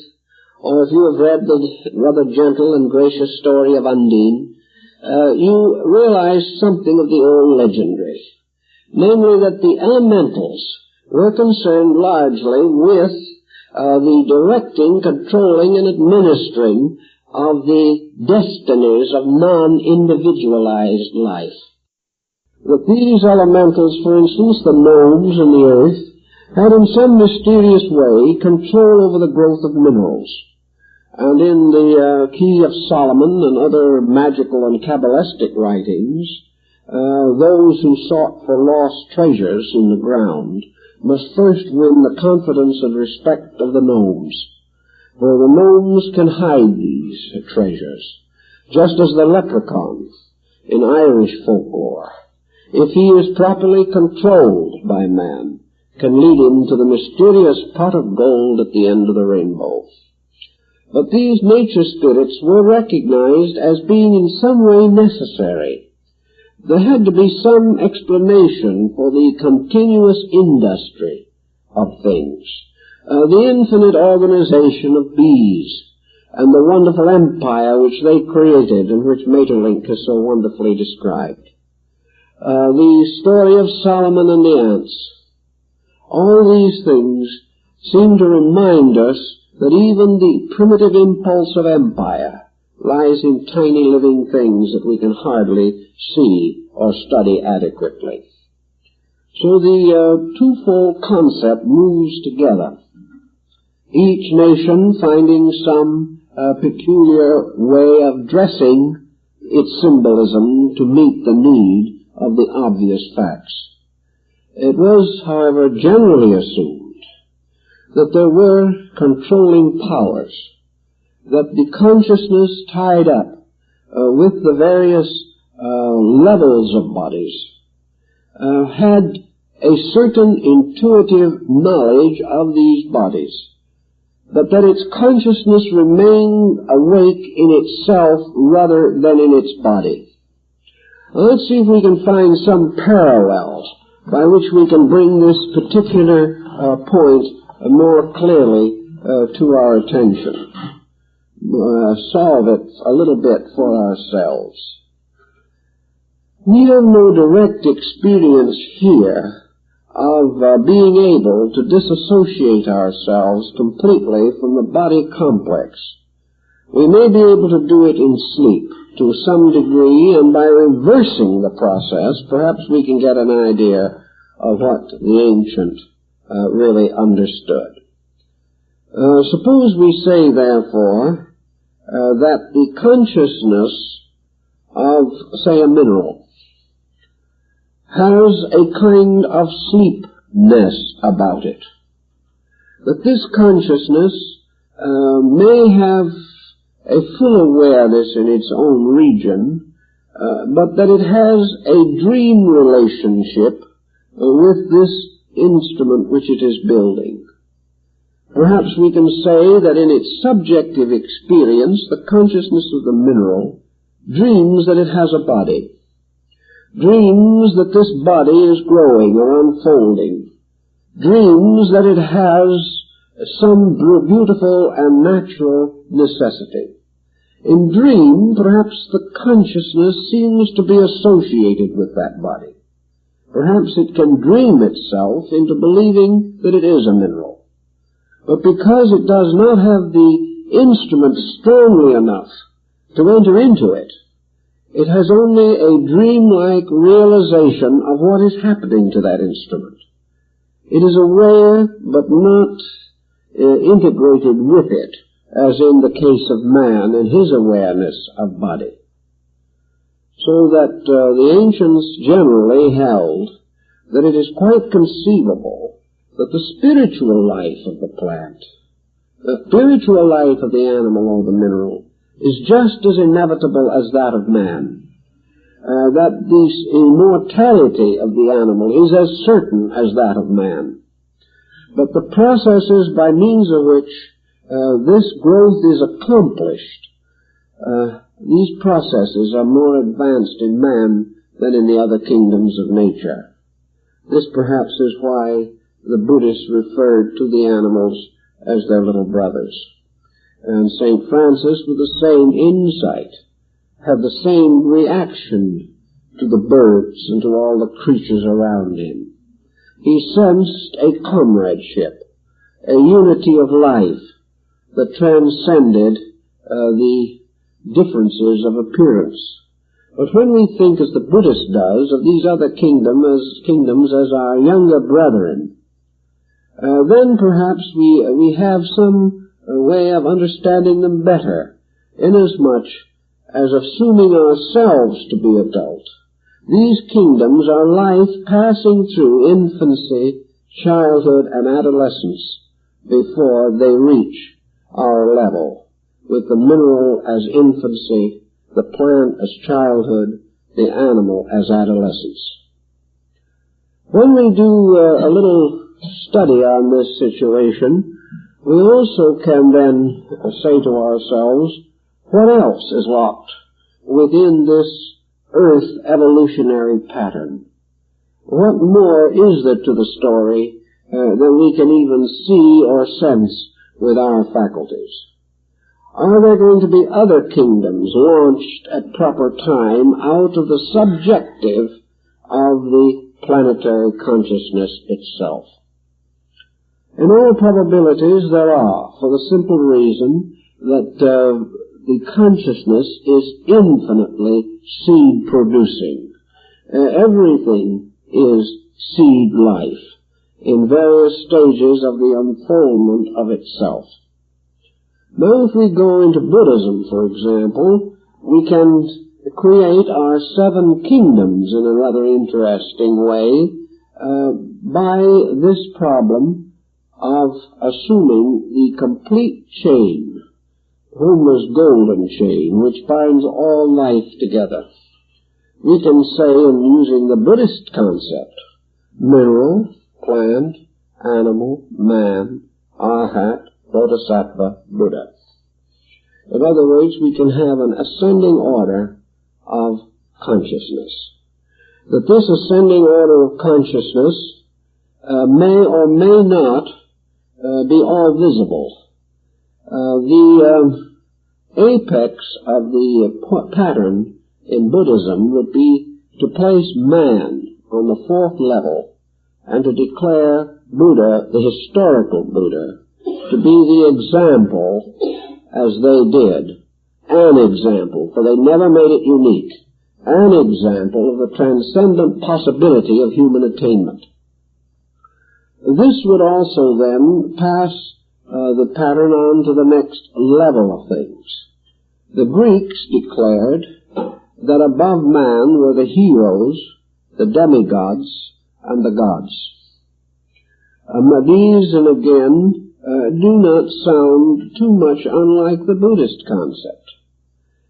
or if you have read the rather gentle and gracious story of Undine, you realize something of the old legendary. Namely, that the elementals were concerned largely with the directing, controlling, and administering of the destinies of non-individualized life. That these elementals, for instance, the gnomes in the earth, had in some mysterious way control over the growth of minerals. And in the Key of Solomon and other magical and Kabbalistic writings, those who sought for lost treasures in the ground must first win the confidence and respect of the gnomes. For the gnomes can hide these treasures, just as the leprechaun in Irish folklore, if he is properly controlled by man, can lead him to the mysterious pot of gold at the end of the rainbow. But these nature spirits were recognized as being in some way necessary. There had to be some explanation for the continuous industry of things, the infinite organization of bees, and the wonderful empire which they created and which Maeterlinck has so wonderfully described. The story of Solomon and the ants. All these things seem to remind us that even the primitive impulse of empire lies in tiny living things that we can hardly see or study adequately. So the twofold concept moves together. Each nation finding some peculiar way of dressing its symbolism to meet the need of the obvious facts. It was, however, generally assumed that there were controlling powers, that the consciousness tied up with the various levels of bodies had a certain intuitive knowledge of these bodies, but that its consciousness remained awake in itself rather than in its body. Let's see if we can find some parallels by which we can bring this particular point more clearly to our attention. Solve it a little bit for ourselves. We have no direct experience here of being able to disassociate ourselves completely from the body complex. We may be able to do it in sleep to some degree, and by reversing the process, perhaps we can get an idea of what the ancient really understood. Suppose we say, therefore, that the consciousness of, say, a mineral has a kind of sleepness about it. That this consciousness may have a full awareness in its own region, but that it has a dream relationship with this instrument which it is building. Perhaps we can say that in its subjective experience, the consciousness of the mineral dreams that it has a body, dreams that this body is growing or unfolding, dreams that it has some beautiful and natural necessity. In dream, perhaps the consciousness seems to be associated with that body. Perhaps it can dream itself into believing that it is a mineral. But because it does not have the instrument strongly enough to enter into it, it has only a dreamlike realization of what is happening to that instrument. It is aware, but not integrated with it, as in the case of man and his awareness of body. So that the ancients generally held that it is quite conceivable that the spiritual life of the plant, the spiritual life of the animal or the mineral, is just as inevitable as that of man. That the immortality of the animal is as certain as that of man. But the processes by means of which this growth is accomplished, these processes are more advanced in man than in the other kingdoms of nature. This perhaps is why the Buddhists referred to the animals as their little brothers. And St. Francis, with the same insight, had the same reaction to the birds and to all the creatures around him. He sensed a comradeship, a unity of life that transcended the differences of appearance. But when we think, as the Buddhist does, of these other kingdoms as our younger brethren, then perhaps we have some way of understanding them better, inasmuch as assuming ourselves to be adult. These kingdoms are life passing through infancy, childhood, and adolescence before they reach our level, with the mineral as infancy, the plant as childhood, the animal as adolescence. When we do a little study on this situation, we also can then say to ourselves, what else is locked within this earth evolutionary pattern? What more is there to the story than we can even see or sense with our faculties? Are there going to be other kingdoms launched at proper time out of the subjective of the planetary consciousness itself? In all probabilities there are, for the simple reason that the consciousness is infinitely seed-producing. Everything is seed life in various stages of the unfoldment of itself. Now, if we go into Buddhism, for example, we can create our 7 kingdoms in a rather interesting way by this problem of assuming the complete chain, Homer's golden chain, which binds all life together. We can say, in using the Buddhist concept, mineral, plant, animal, man, arhat, bodhisattva, Buddha. In other words, we can have an ascending order of consciousness. That this ascending order of consciousness may or may not be all visible. The apex of the pattern in Buddhism would be to place man on the 4th level and to declare Buddha, the historical Buddha, to be the example, as they did, an example, for they never made it unique, an example of the transcendent possibility of human attainment. This would also then pass the pattern on to the next level of things. The Greeks declared that above man were the heroes, the demigods, and the gods. These, and again, do not sound too much unlike the Buddhist concept.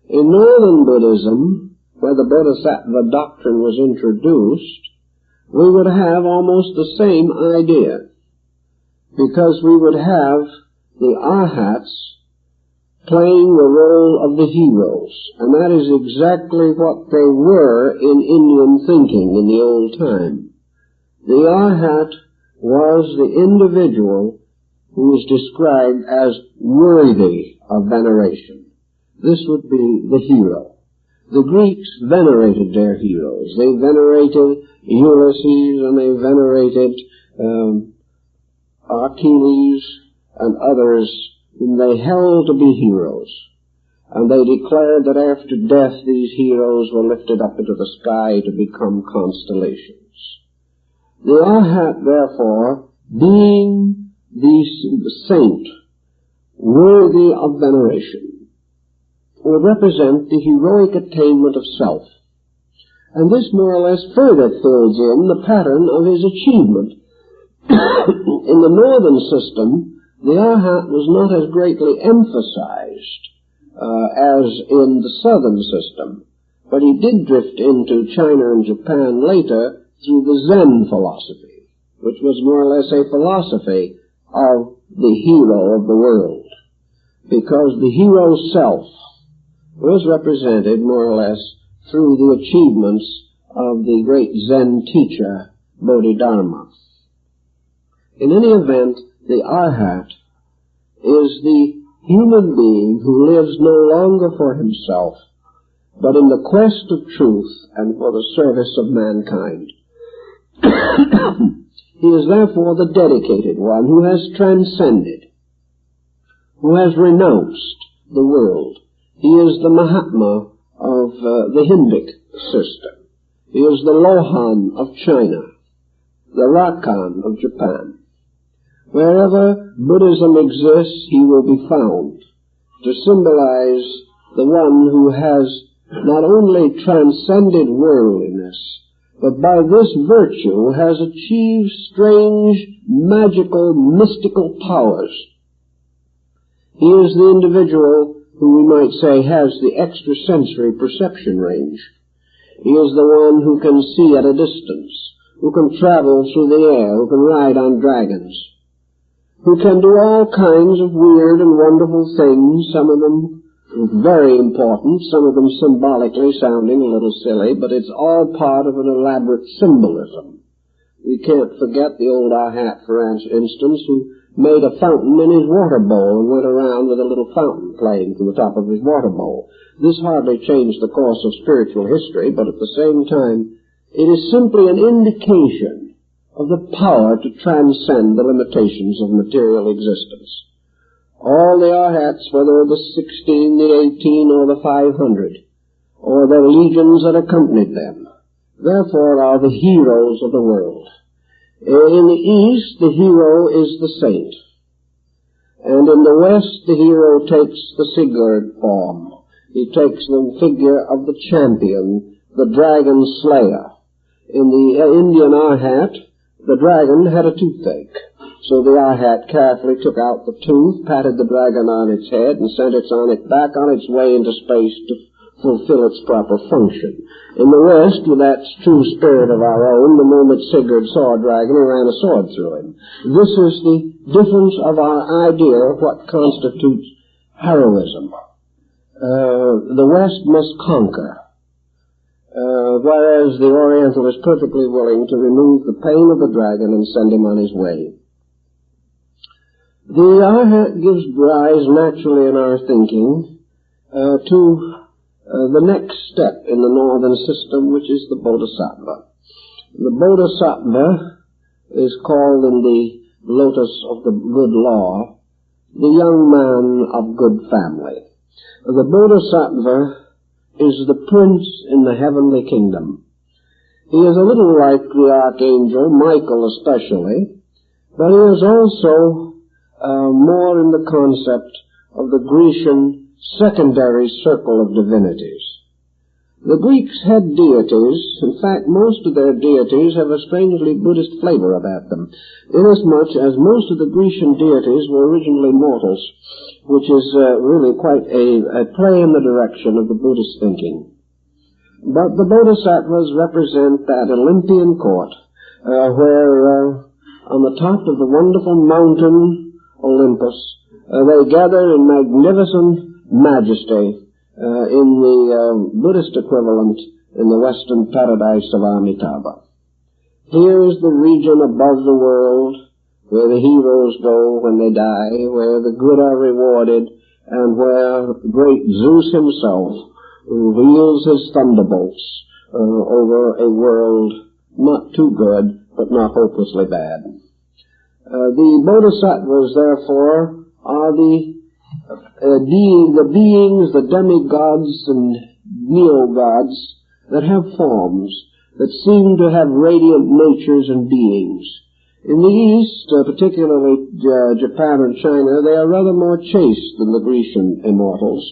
In Northern Buddhism, where the Bodhisattva doctrine was introduced, we would have almost the same idea, because we would have the arhats playing the role of the heroes, and that is exactly what they were in Indian thinking in the old time. The arhat was the individual who is described as worthy of veneration. This would be the hero. The Greeks venerated their heroes. They venerated Ulysses, and they venerated Achilles and others whom they held to be heroes. And they declared that after death these heroes were lifted up into the sky to become constellations. The arhat, therefore, being the saint worthy of veneration, would represent the heroic attainment of self. And this more or less further fills in the pattern of his achievement. In the northern system, the arhat was not as greatly emphasized as in the southern system, but he did drift into China and Japan later through the Zen philosophy, which was more or less a philosophy of the hero of the world, because the hero's self was represented more or less through the achievements of the great Zen teacher Bodhidharma. In any event, the arhat is the human being who lives no longer for himself, but in the quest of truth and for the service of mankind. He is therefore the dedicated one who has transcended, who has renounced the world. He is the Mahatma of the Hindic system. He is the Lohan of China, the Rakan of Japan. Wherever Buddhism exists, he will be found to symbolize the one who has not only transcended worldliness, but by this virtue has achieved strange, magical, mystical powers. He is the individual who we might say has the extrasensory perception range. He is the one who can see at a distance, who can travel through the air, who can ride on dragons, who can do all kinds of weird and wonderful things, some of them very important, some of them symbolically sounding a little silly, but it's all part of an elaborate symbolism. We can't forget the old Arhat, for instance, who made a fountain in his water bowl and went around with a little fountain playing from the top of his water bowl. This hardly changed the course of spiritual history, but at the same time, it is simply an indication of the power to transcend the limitations of material existence. All the Arhats, whether the 16, the 18, or the 500, or the legions that accompanied them, therefore are the heroes of the world. In the East, the hero is the saint. And in the West, the hero takes the Sigurd form. He takes the figure of the champion, the dragon slayer. In the Indian Arhat, the dragon had a toothache. So the Arhat carefully took out the tooth, patted the dragon on its head, and sent it back on its way into space to fulfill its proper function. In the West, with that true spirit of our own, the moment Sigurd saw a dragon, he ran a sword through him. This is the difference of our idea of what constitutes heroism. The West must conquer, whereas the Oriental is perfectly willing to remove the pain of the dragon and send him on his way. The Arhat gives rise naturally in our thinking to the next step in the northern system, which is the Bodhisattva. The Bodhisattva is called in the lotus of the good law the young man of good family. The Bodhisattva is the prince in the heavenly kingdom. He is a little like the archangel, Michael especially, but he is also more in the concept of the Grecian secondary circle of divinities. The Greeks had deities. In fact, most of their deities have a strangely Buddhist flavor about them, inasmuch as most of the Grecian deities were originally mortals, which is really quite a play in the direction of the Buddhist thinking. But the Bodhisattvas represent that Olympian court where on the top of the wonderful mountain Olympus, they gather in magnificent majesty in the Buddhist equivalent in the western paradise of Amitabha. Here is the region above the world where the heroes go when they die, where the good are rewarded, and where great Zeus himself wields his thunderbolts over a world not too good, but not hopelessly bad. The Bodhisattvas, therefore, are the beings, the demigods and neo-gods that have forms, that seem to have radiant natures and beings. In the East, particularly Japan and China, they are rather more chaste than the Grecian immortals,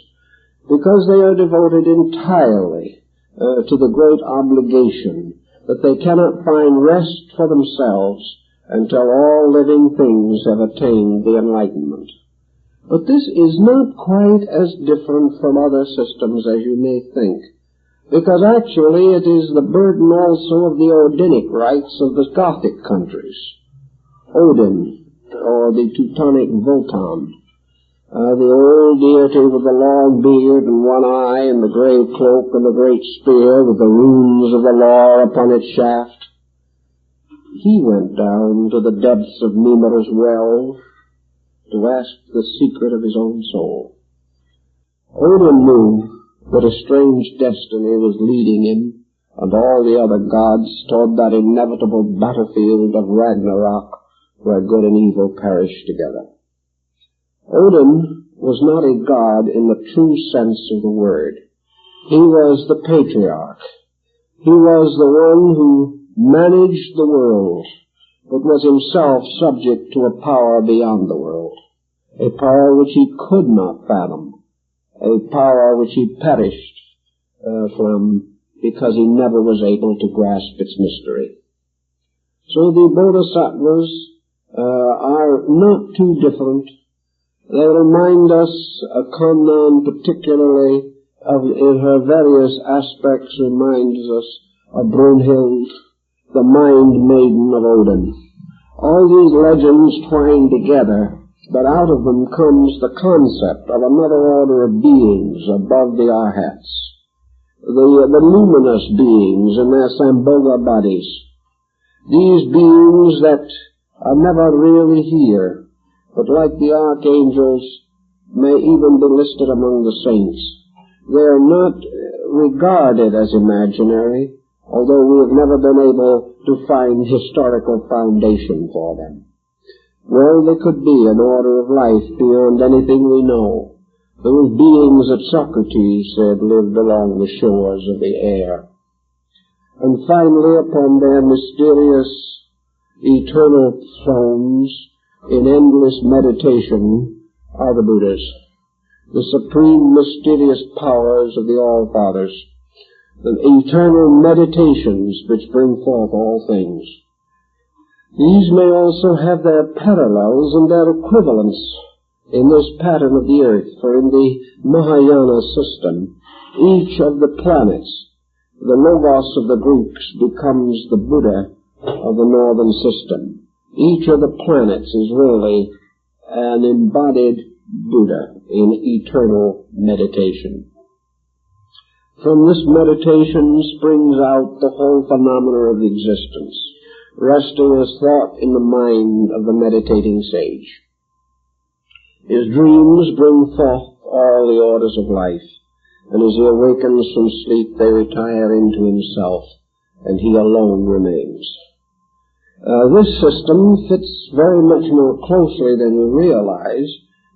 because they are devoted entirely to the great obligation that they cannot find rest for themselves until all living things have attained the enlightenment. But this is not quite as different from other systems as you may think, because actually it is the burden also of the Odinic rites of the Gothic countries. Odin, or the Teutonic Wotan, the old deity with the long beard and one eye and the grey cloak and the great spear with the runes of the law upon its shaft. He went down to the depths of Mimir's well to ask the secret of his own soul. Odin knew that a strange destiny was leading him and all the other gods toward that inevitable battlefield of Ragnarok where good and evil perish together. Odin was not a god in the true sense of the word. He was the patriarch. He was the one who managed the world, but was himself subject to a power beyond the world, a power which he could not fathom, a power which he perished from because he never was able to grasp its mystery. So the bodhisattvas are not too different. They remind us, Kannan particularly, in her various aspects, reminds us of Brunhild, the mind maiden of Odin. All these legends twine together, but out of them comes the concept of another order of beings above the Arhats, the luminous beings in their Sambhoga bodies. These beings that are never really here, but like the archangels, may even be listed among the saints. They are not regarded as imaginary, although we have never been able to find historical foundation for them. Well, they could be an order of life beyond anything we know. Those beings that Socrates said lived along the shores of the air. And finally, upon their mysterious eternal thrones, in endless meditation, are the Buddhas, the supreme mysterious powers of the All-Fathers, the eternal meditations which bring forth all things. These may also have their parallels and their equivalents in this pattern of the earth, for in the Mahayana system, each of the planets, the Logos of the Greeks, becomes the Buddha of the northern system. Each of the planets is really an embodied Buddha in eternal meditation. From this meditation springs out the whole phenomena of existence, resting as thought in the mind of the meditating sage. His dreams bring forth all the orders of life, and as he awakens from sleep they retire into himself, and he alone remains. This system fits very much more closely than we realize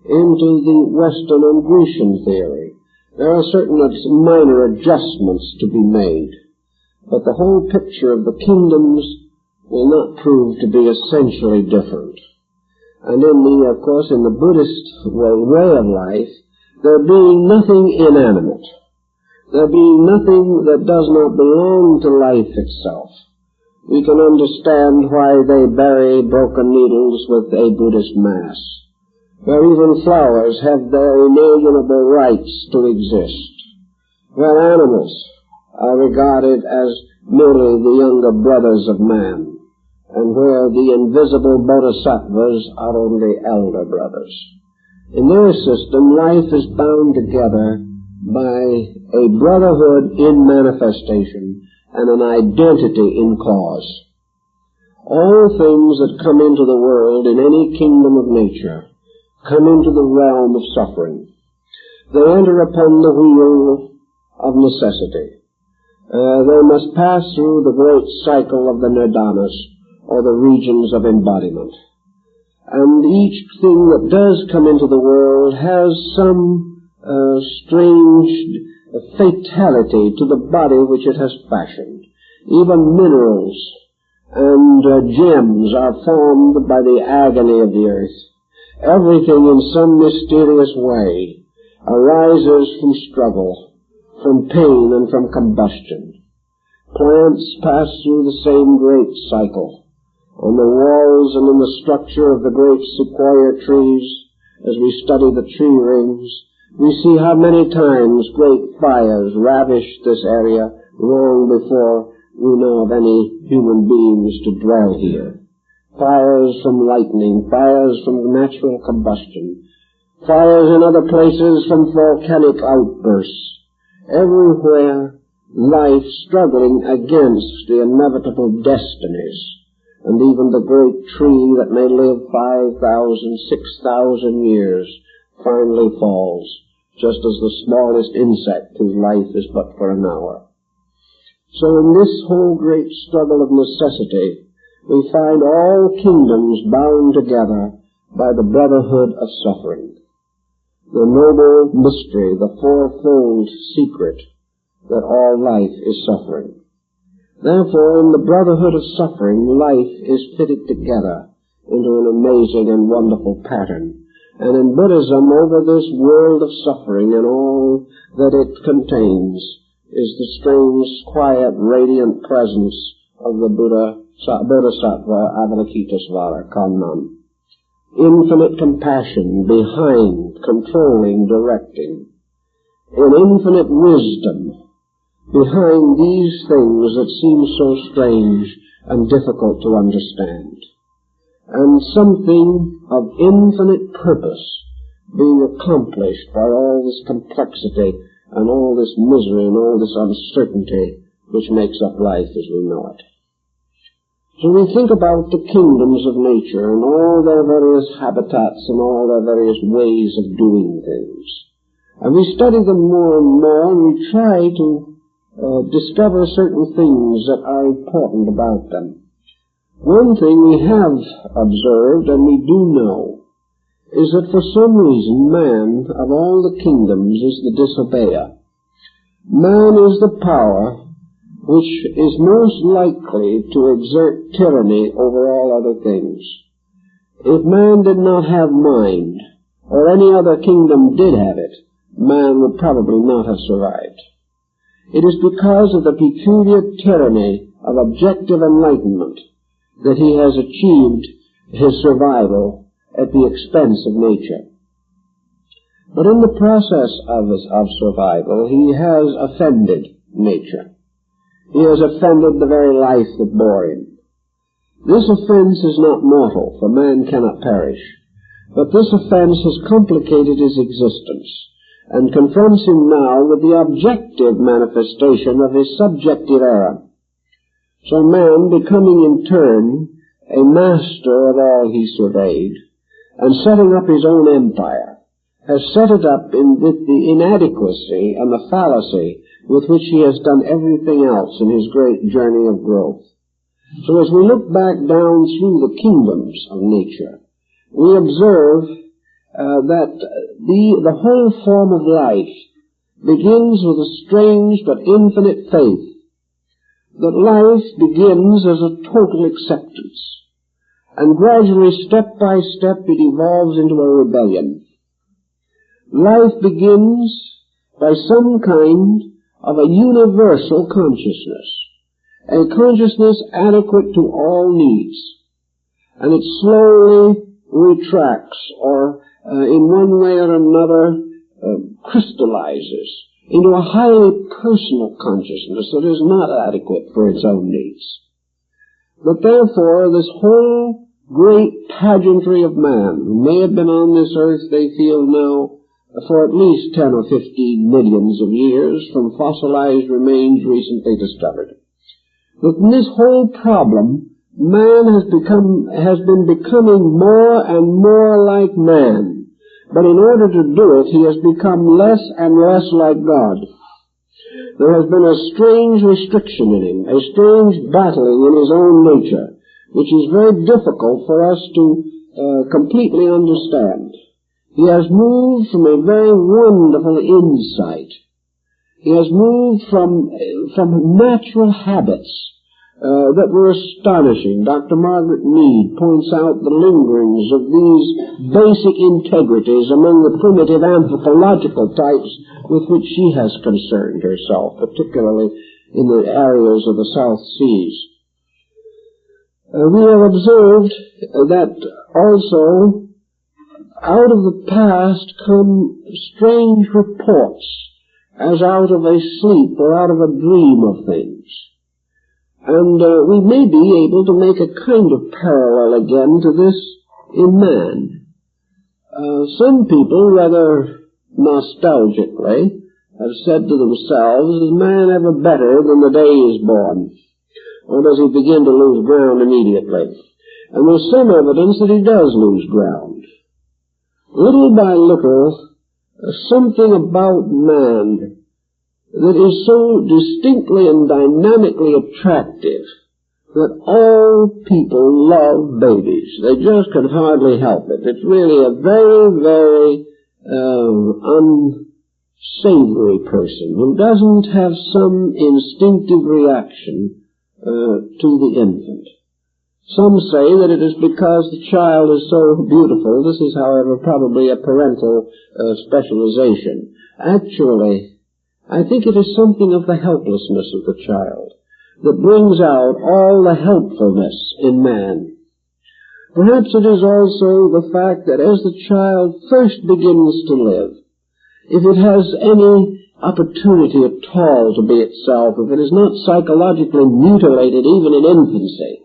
into the Western and Grecian theory. There are certain minor adjustments to be made, but the whole picture of the kingdoms will not prove to be essentially different. And of course, in the Buddhist way of life, there being nothing inanimate, there being nothing that does not belong to life itself, we can understand why they bury broken needles with a Buddhist mass, where even flowers have their inalienable rights to exist, where animals are regarded as merely the younger brothers of man, and where the invisible bodhisattvas are only elder brothers. In their system, life is bound together by a brotherhood in manifestation and an identity in cause. All things that come into the world in any kingdom of nature come into the realm of suffering. They enter upon the wheel of necessity. They must pass through the great cycle of the nirdanas, or the regions of embodiment. And each thing that does come into the world has some strange fatality to the body which it has fashioned. Even minerals and gems are formed by the agony of the earth. Everything in some mysterious way arises from struggle, from pain, and from combustion. Plants pass through the same great cycle. On the walls and in the structure of the great sequoia trees, as we study the tree rings, we see how many times great fires ravished this area long before we know of any human beings to dwell here. Fires from lightning, fires from natural combustion, fires in other places from volcanic outbursts. Everywhere, life struggling against the inevitable destinies. And even the great tree that may live 5,000, 6,000 years finally falls, just as the smallest insect whose life is but for an hour. So in this whole great struggle of necessity, we find all kingdoms bound together by the brotherhood of suffering. the noble mystery, the fourfold secret that all life is suffering. Therefore, in the brotherhood of suffering, life is fitted together into an amazing and wonderful pattern. And in Buddhism, over this world of suffering and all that it contains is the strange, quiet, radiant presence of the Bodhisattva Avalokitesvara Kannan. Infinite compassion behind, controlling, directing. In infinite wisdom behind these things that seem so strange and difficult to understand. And something of infinite purpose being accomplished by all this complexity and all this misery and all this uncertainty which makes up life as we know it. So we think about the kingdoms of nature and all their various habitats and all their various ways of doing things. And we study them more and more, and we try to discover certain things that are important about them. One thing we have observed, and we do know, is that for some reason man, of all the kingdoms, is the disobeyer. Man is the power which is most likely to exert tyranny over all other things. If man did not have mind, or any other kingdom did have it, man would probably not have survived. It is because of the peculiar tyranny of objective enlightenment that he has achieved his survival at the expense of nature. But in the process of survival, he has offended nature. He has offended the very life that bore him. This offense is not mortal, for man cannot perish. But this offense has complicated his existence and confronts him now with the objective manifestation of his subjective error. So man, becoming in turn a master of all he surveyed, and setting up his own empire, has set it up with the inadequacy and the fallacy with which he has done everything else in his great journey of growth. So as we look back down through the kingdoms of nature, we observe that the whole form of life begins with a strange but infinite faith that life begins as a total acceptance, and gradually, step by step, it evolves into a rebellion. Life begins by some kind of a universal consciousness, a consciousnness adequate to all needs, and it slowly retracts or in one way or another crystallizes into a highly personal consciousness that is not adequate for its own needs. But therefore, this whole great pageantry of man, who may have been on this earth, they feel now, for at least 10 or 15 millions of years, from fossilized remains recently discovered. But in this whole problem, man has been becoming more and more like man. But in order to do it, he has become less and less like God. There has been a strange restriction in him, a strange battling in his own nature, which is very difficult for us to completely understand. He has moved from a very wonderful insight. He has moved from natural habits that were astonishing. Dr. Margaret Mead points out the lingerings of these basic integrities among the primitive anthropological types with which she has concerned herself, particularly in the areas of the South Seas. We have observed that also out of the past come strange reports as out of a sleep or out of a dream of things. And we may be able to make a kind of parallel again to this in man. Some people, rather nostalgically, have said to themselves, is man ever better than the day he is born? Or does he begin to lose ground immediately? And there's some evidence that he does lose ground. Little by little, something about man that is so distinctly and dynamically attractive that all people love babies. They just can hardly help it. It's really a very, very unsavory person who doesn't have some instinctive reaction to the infant. Some say that it is because the child is so beautiful. This is, however, probably a parental specialization. Actually, I think it is something of the helplessness of the child that brings out all the helpfulness in man. Perhaps it is also the fact that as the child first begins to live, if it has any opportunity at all to be itself, if it is not psychologically mutilated even in infancy,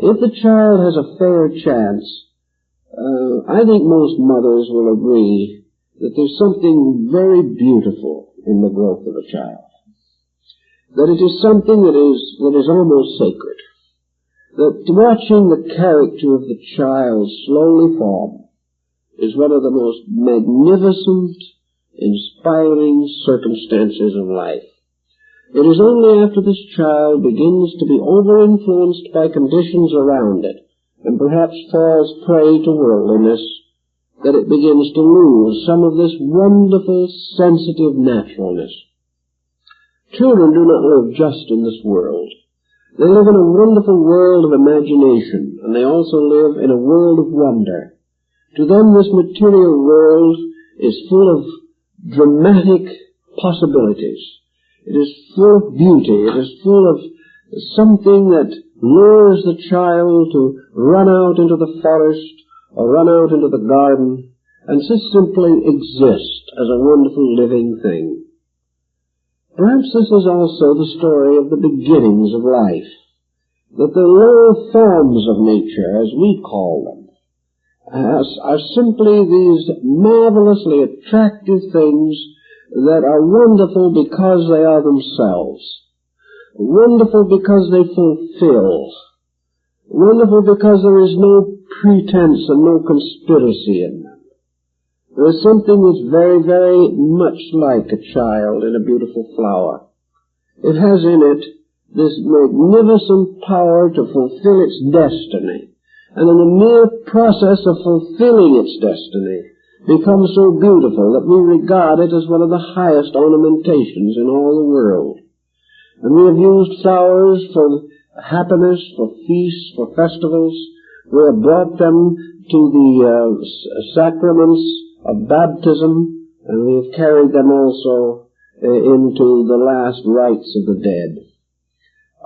if the child has a fair chance, I think most mothers will agree that there's something very beautiful in the growth of a child. That it is something that is almost sacred. That watching the character of the child slowly form is one of the most magnificent, inspiring circumstances of life. It is only after this child begins to be over-influenced by conditions around it, and perhaps falls prey to worldliness, that it begins to lose some of this wonderful, sensitive naturalness. Children do not live just in this world. They live in a wonderful world of imagination, and they also live in a world of wonder. To them, this material world is full of dramatic possibilities. It is full of beauty. It is full of something that lures the child to run out into the forest or run out into the garden and just simply exist as a wonderful living thing. Perhaps this is also the story of the beginnings of life, that the lower forms of nature, as we call them, are simply these marvelously attractive things that are wonderful because they are themselves, wonderful because they fulfill, wonderful because there is no pretense and no conspiracy in them. There is something that's very, very much like a child in a beautiful flower. It has in it this magnificent power to fulfill its destiny, and in the mere process of fulfilling its destiny becomes so beautiful that we regard it as one of the highest ornamentations in all the world. And we have used flowers for happiness, for feasts, for festivals. We have brought them to the sacraments of baptism, and we have carried them also into the last rites of the dead.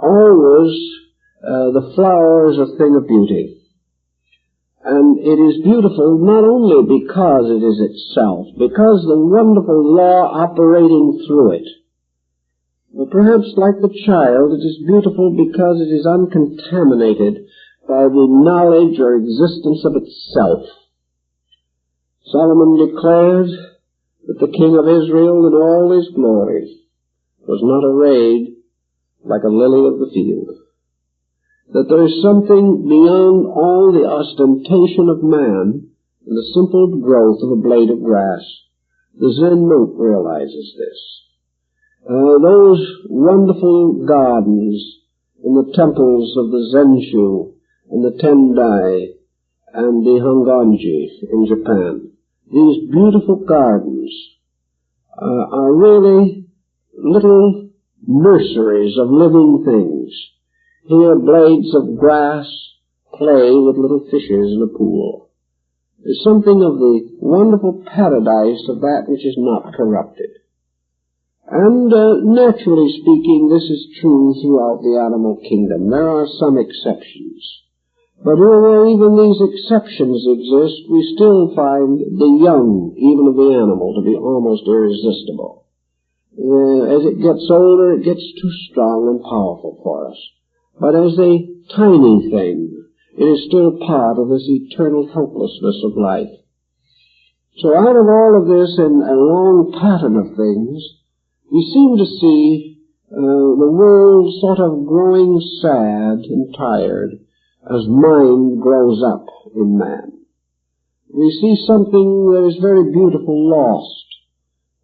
Always, the flower is a thing of beauty. And it is beautiful not only because it is itself, because the wonderful law operating through it, but perhaps like the child, it is beautiful because it is uncontaminated by the knowledge or existence of itself. Solomon declared that the king of Israel in all his glory was not arrayed like a lily of the field. That there is something beyond all the ostentation of man in the simple growth of a blade of grass. The Zen monk realizes this. Those wonderful gardens in the temples of the Zenshu and the Tendai and the Hongonji in Japan, these beautiful gardens are really little nurseries of living things. Here blades of grass play with little fishes in a pool. There's something of the wonderful paradise of that which is not corrupted. And naturally speaking, this is true throughout the animal kingdom. There are some exceptions. But where even these exceptions exist, we still find the young, even of the animal, to be almost irresistible. As it gets older, it gets too strong and powerful for us. But as a tiny thing, it is still part of this eternal helplessness of life. So out of all of this and a long pattern of things, we seem to see the world sort of growing sad and tired as mind grows up in man. We see something that is very beautiful lost.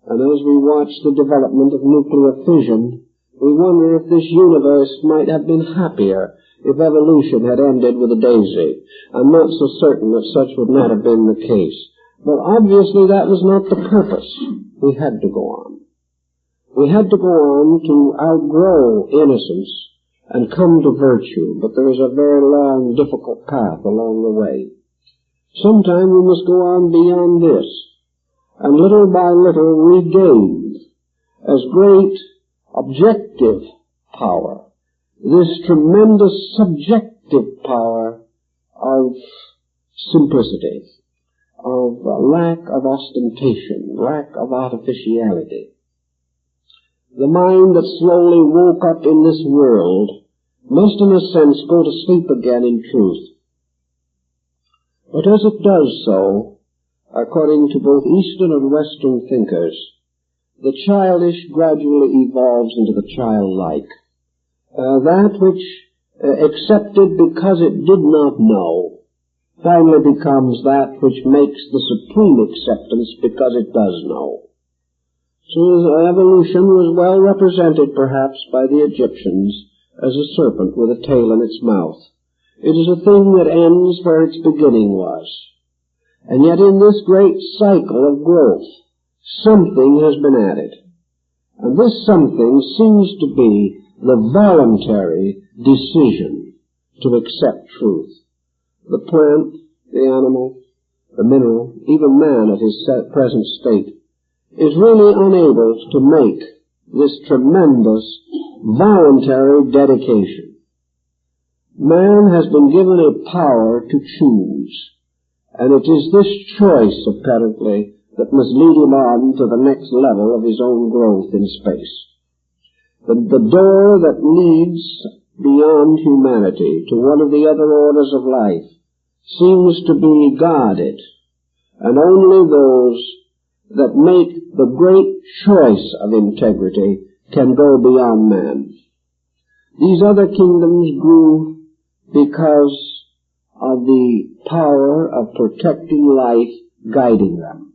And as we watch the development of nuclear fission, we wonder if this universe might have been happier if evolution had ended with a daisy. I'm not so certain that such would not have been the case. But obviously that was not the purpose. We had to go on. We had to go on to outgrow innocence and come to virtue, but there is a very long, difficult path along the way. Sometime we must go on beyond this, and little by little regain as great objective power this tremendous subjective power of simplicity, of lack of ostentation, lack of artificiality. The mind that slowly woke up in this world must in a sense go to sleep again in truth. But as it does so, according to both Eastern and Western thinkers, the childish gradually evolves into the childlike. That which accepted because it did not know finally becomes that which makes the supreme acceptance because it does know. So evolution was well represented perhaps by the Egyptians as a serpent with a tail in its mouth. It is a thing that ends where its beginning was. And yet in this great cycle of growth, something has been added. And this something seems to be the voluntary decision to accept truth. The plant, the animal, the mineral, even man at his present state, is really unable to make this tremendous voluntary dedication. Man has been given a power to choose, and it is this choice, apparently, that must lead him on to the next level of his own growth in space. The door that leads beyond humanity to one of the other orders of life seems to be guarded, and only those that make the great choice of integrity can go beyond man. These other kingdoms grew because of the power of protecting life guiding them.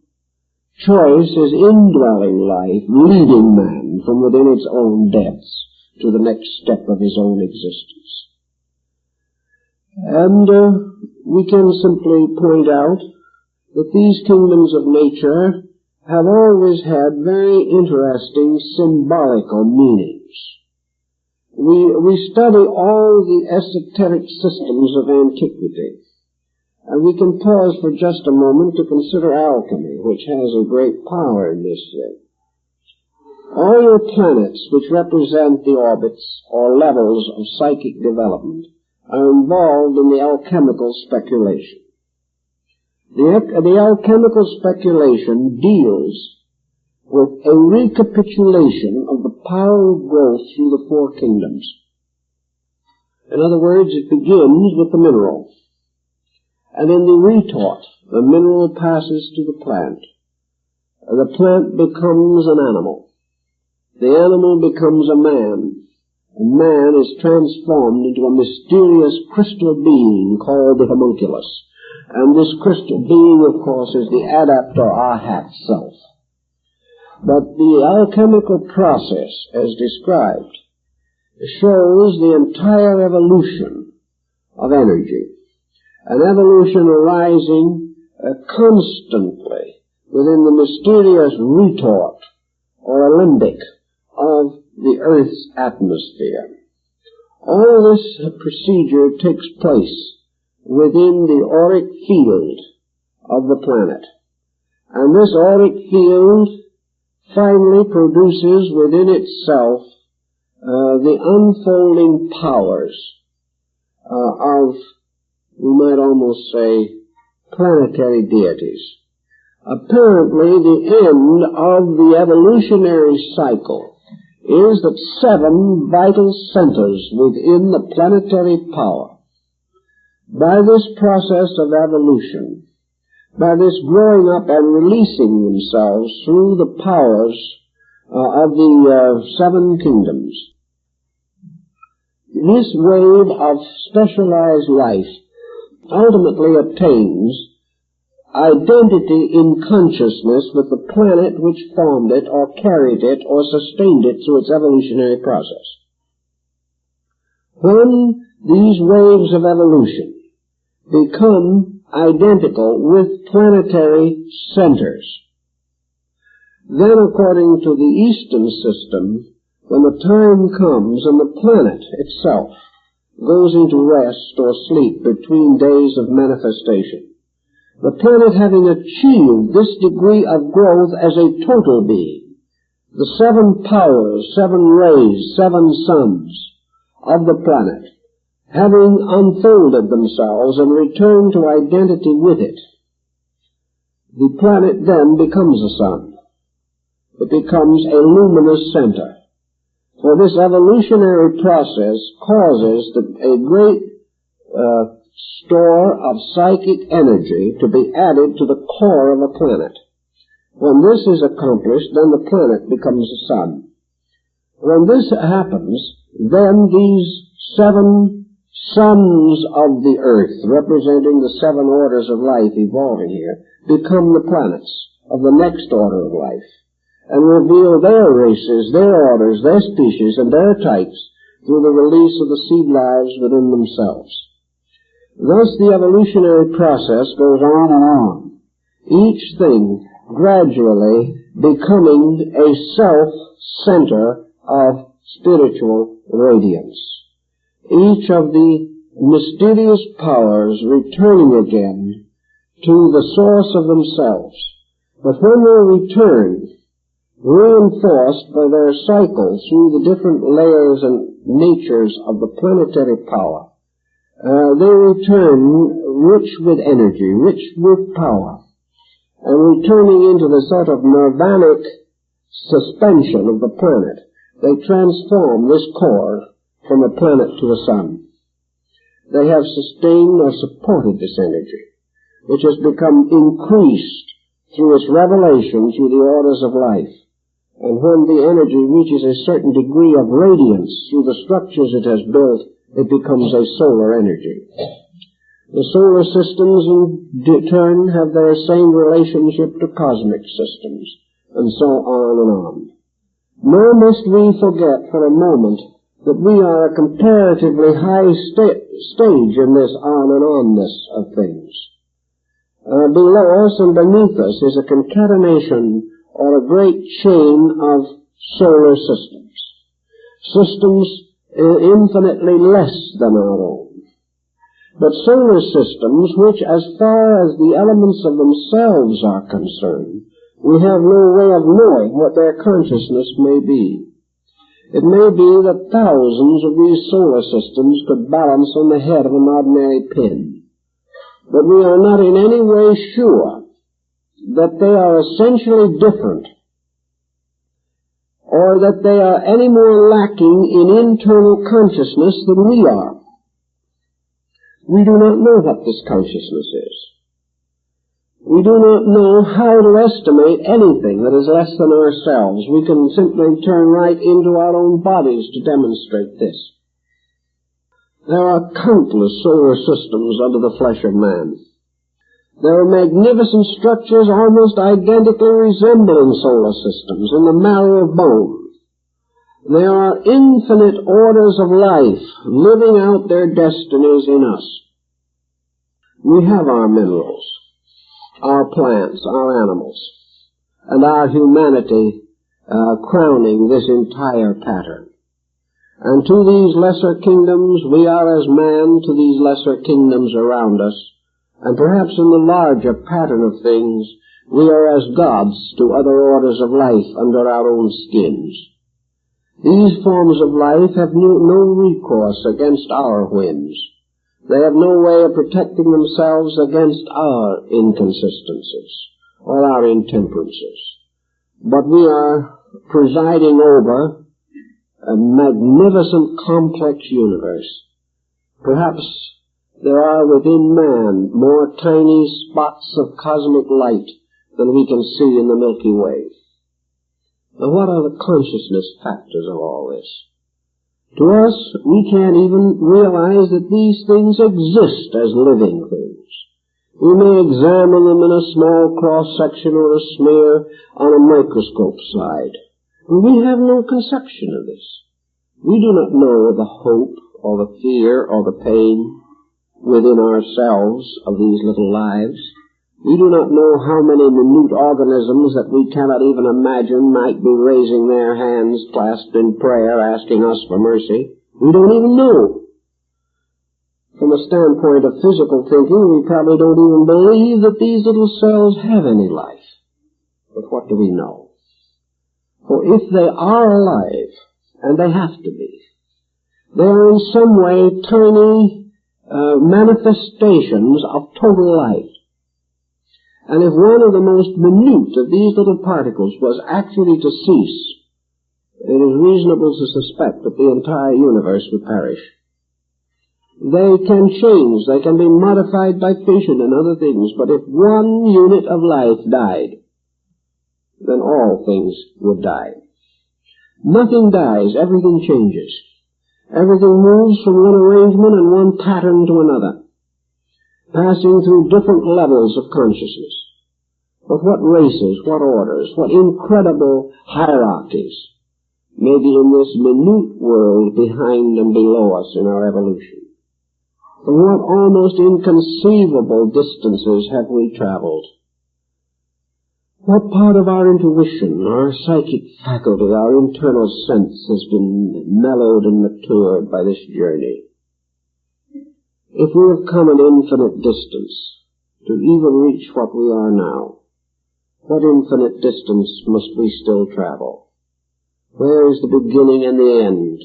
Choice is indwelling life, leading man from within its own depths to the next step of his own existence. And we can simply point out that these kingdoms of nature have always had very interesting symbolical meanings. We study all the esoteric systems of antiquity, and we can pause for just a moment to consider alchemy, which has a great power in this thing. All your planets, which represent the orbits or levels of psychic development, are involved in the alchemical speculation. The alchemical speculation deals with a recapitulation of the power of growth through the four kingdoms. In other words, it begins with the mineral. And in the retort, the mineral passes to the plant. The plant becomes an animal. The animal becomes a man. And man is transformed into a mysterious crystal being called the homunculus. And this crystal being, of course, is the adept or ahat self. But the alchemical process, as described, shows the entire evolution of energy. An evolution arising constantly within the mysterious retort or alembic of the Earth's atmosphere. All this procedure takes place within the auric field of the planet. And this auric field finally produces within itself the unfolding powers of, we might almost say, planetary deities. Apparently, the end of the evolutionary cycle is that 7 vital centers within the planetary power, by this process of evolution, by this growing up and releasing themselves through the powers of the 7 kingdoms, this wave of specialized life ultimately obtains identity in consciousness with the planet which formed it or carried it or sustained it through its evolutionary process. When these waves of evolution become identical with planetary centers. Then, according to the Eastern system, when the time comes and the planet itself goes into rest or sleep between days of manifestation, the planet having achieved this degree of growth as a total being, the 7 powers, 7 rays, 7 suns of the planet, having unfolded themselves and returned to identity with it, the planet then becomes a sun. It becomes a luminous center. For this evolutionary process causes a great store of psychic energy to be added to the core of a planet. When this is accomplished, then the planet becomes a sun. When this happens, then these 7 sons of the earth, representing the 7 orders of life evolving here, become the planets of the next order of life, and reveal their races, their orders, their species, and their types through the release of the seed lives within themselves. Thus the evolutionary process goes on and on, each thing gradually becoming a self-center of spiritual radiance. Each of the mysterious powers returning again to the source of themselves. But when they return, reinforced by their cycle through the different layers and natures of the planetary power, they return rich with energy, rich with power, and returning into the sort of nirvanic suspension of the planet, they transform this core from a planet to a sun. They have sustained or supported this energy, which has become increased through its revelation through the orders of life. And when the energy reaches a certain degree of radiance through the structures it has built, it becomes a solar energy. The solar systems in turn have their same relationship to cosmic systems, and so on and on. Nor must we forget for a moment that we are a comparatively high stage in this on and onness of things. Below us and beneath us is a concatenation or a great chain of solar systems. Systems infinitely less than our own. But solar systems which, as far as the elements of themselves are concerned, we have no way of knowing what their consciousness may be. It may be that thousands of these solar systems could balance on the head of an ordinary pin. But we are not in any way sure that they are essentially different, or that they are any more lacking in internal consciousness than we are. We do not know what this consciousness is. We do not know how to estimate anything that is less than ourselves. We can simply turn right into our own bodies to demonstrate this. There are countless solar systems under the flesh of man. There are magnificent structures almost identically resembling solar systems in the marrow of bone. There are infinite orders of life living out their destinies in us. We have our minerals, our plants, our animals, and our humanity crowning this entire pattern. And to these lesser kingdoms, we are as man to these lesser kingdoms around us, and perhaps in the larger pattern of things, we are as gods to other orders of life under our own skins. These forms of life have no recourse against our whims. They have no way of protecting themselves against our inconsistencies or our intemperances. But we are presiding over a magnificent complex universe. Perhaps there are within man more tiny spots of cosmic light than we can see in the Milky Way. Now, what are the consciousness factors of all this? To us, we can't even realize that these things exist as living things. We may examine them in a small cross-section or a smear on a microscope slide. And we have no conception of this. We do not know the hope or the fear or the pain within ourselves of these little lives. We do not know how many minute organisms that we cannot even imagine might be raising their hands clasped in prayer, asking us for mercy. We don't even know. From a standpoint of physical thinking, we probably don't even believe that these little cells have any life. But what do we know? For if they are alive, and they have to be, they are in some way tiny manifestations of total life. And if one of the most minute of these little particles was actually to cease, it is reasonable to suspect that the entire universe would perish. They can change, they can be modified by fission and other things, but if one unit of life died, then all things would die. Nothing dies, everything changes. Everything moves from one arrangement and one pattern to another, passing through different levels of consciousness. But what races, what orders, what incredible hierarchies may be in this minute world behind and below us in our evolution. From what almost inconceivable distances have we traveled? What part of our intuition, our psychic faculty, our internal sense has been mellowed and matured by this journey? If we have come an infinite distance to even reach what we are now, what infinite distance must we still travel? Where is the beginning and the end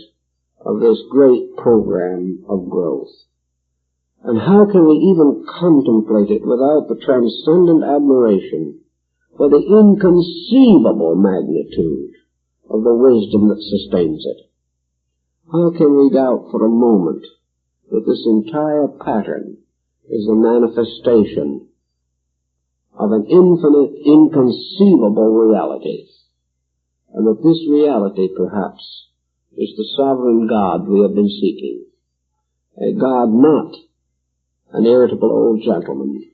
of this great program of growth? And how can we even contemplate it without the transcendent admiration for the inconceivable magnitude of the wisdom that sustains it? How can we doubt for a moment that this entire pattern is the manifestation of an infinite, inconceivable reality, and that this reality, perhaps, is the sovereign God we have been seeking, a God not an irritable old gentleman,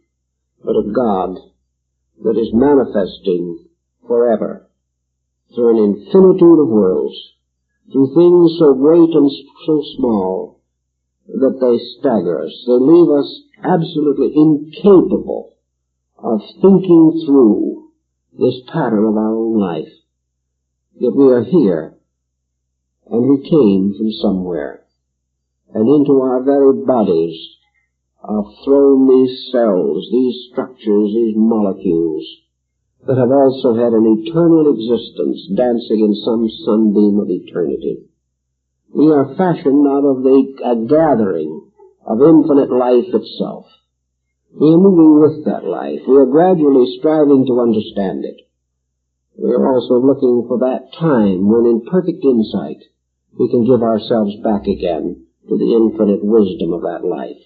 but a God that is manifesting forever through an infinitude of worlds, through things so great and so small that they stagger us. They leave us absolutely incapable of thinking through this pattern of our own life. Yet we are here, and we came from somewhere, and into our very bodies are thrown these cells, these structures, these molecules that have also had an eternal existence dancing in some sunbeam of eternity. We are fashioned out of a gathering of infinite life itself. We are moving with that life. We are gradually striving to understand it. We are also looking for that time when in perfect insight we can give ourselves back again to the infinite wisdom of that life.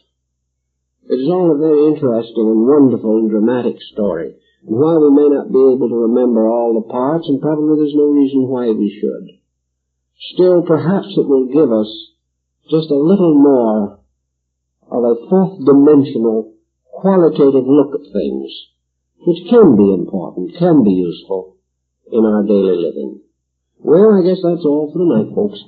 It is all a very interesting and wonderful and dramatic story. And while we may not be able to remember all the parts, and probably there's no reason why we should, still perhaps it will give us just a little more of a fourth-dimensional, qualitative look at things, which can be important, can be useful in our daily living. Well, I guess that's all for tonight, folks.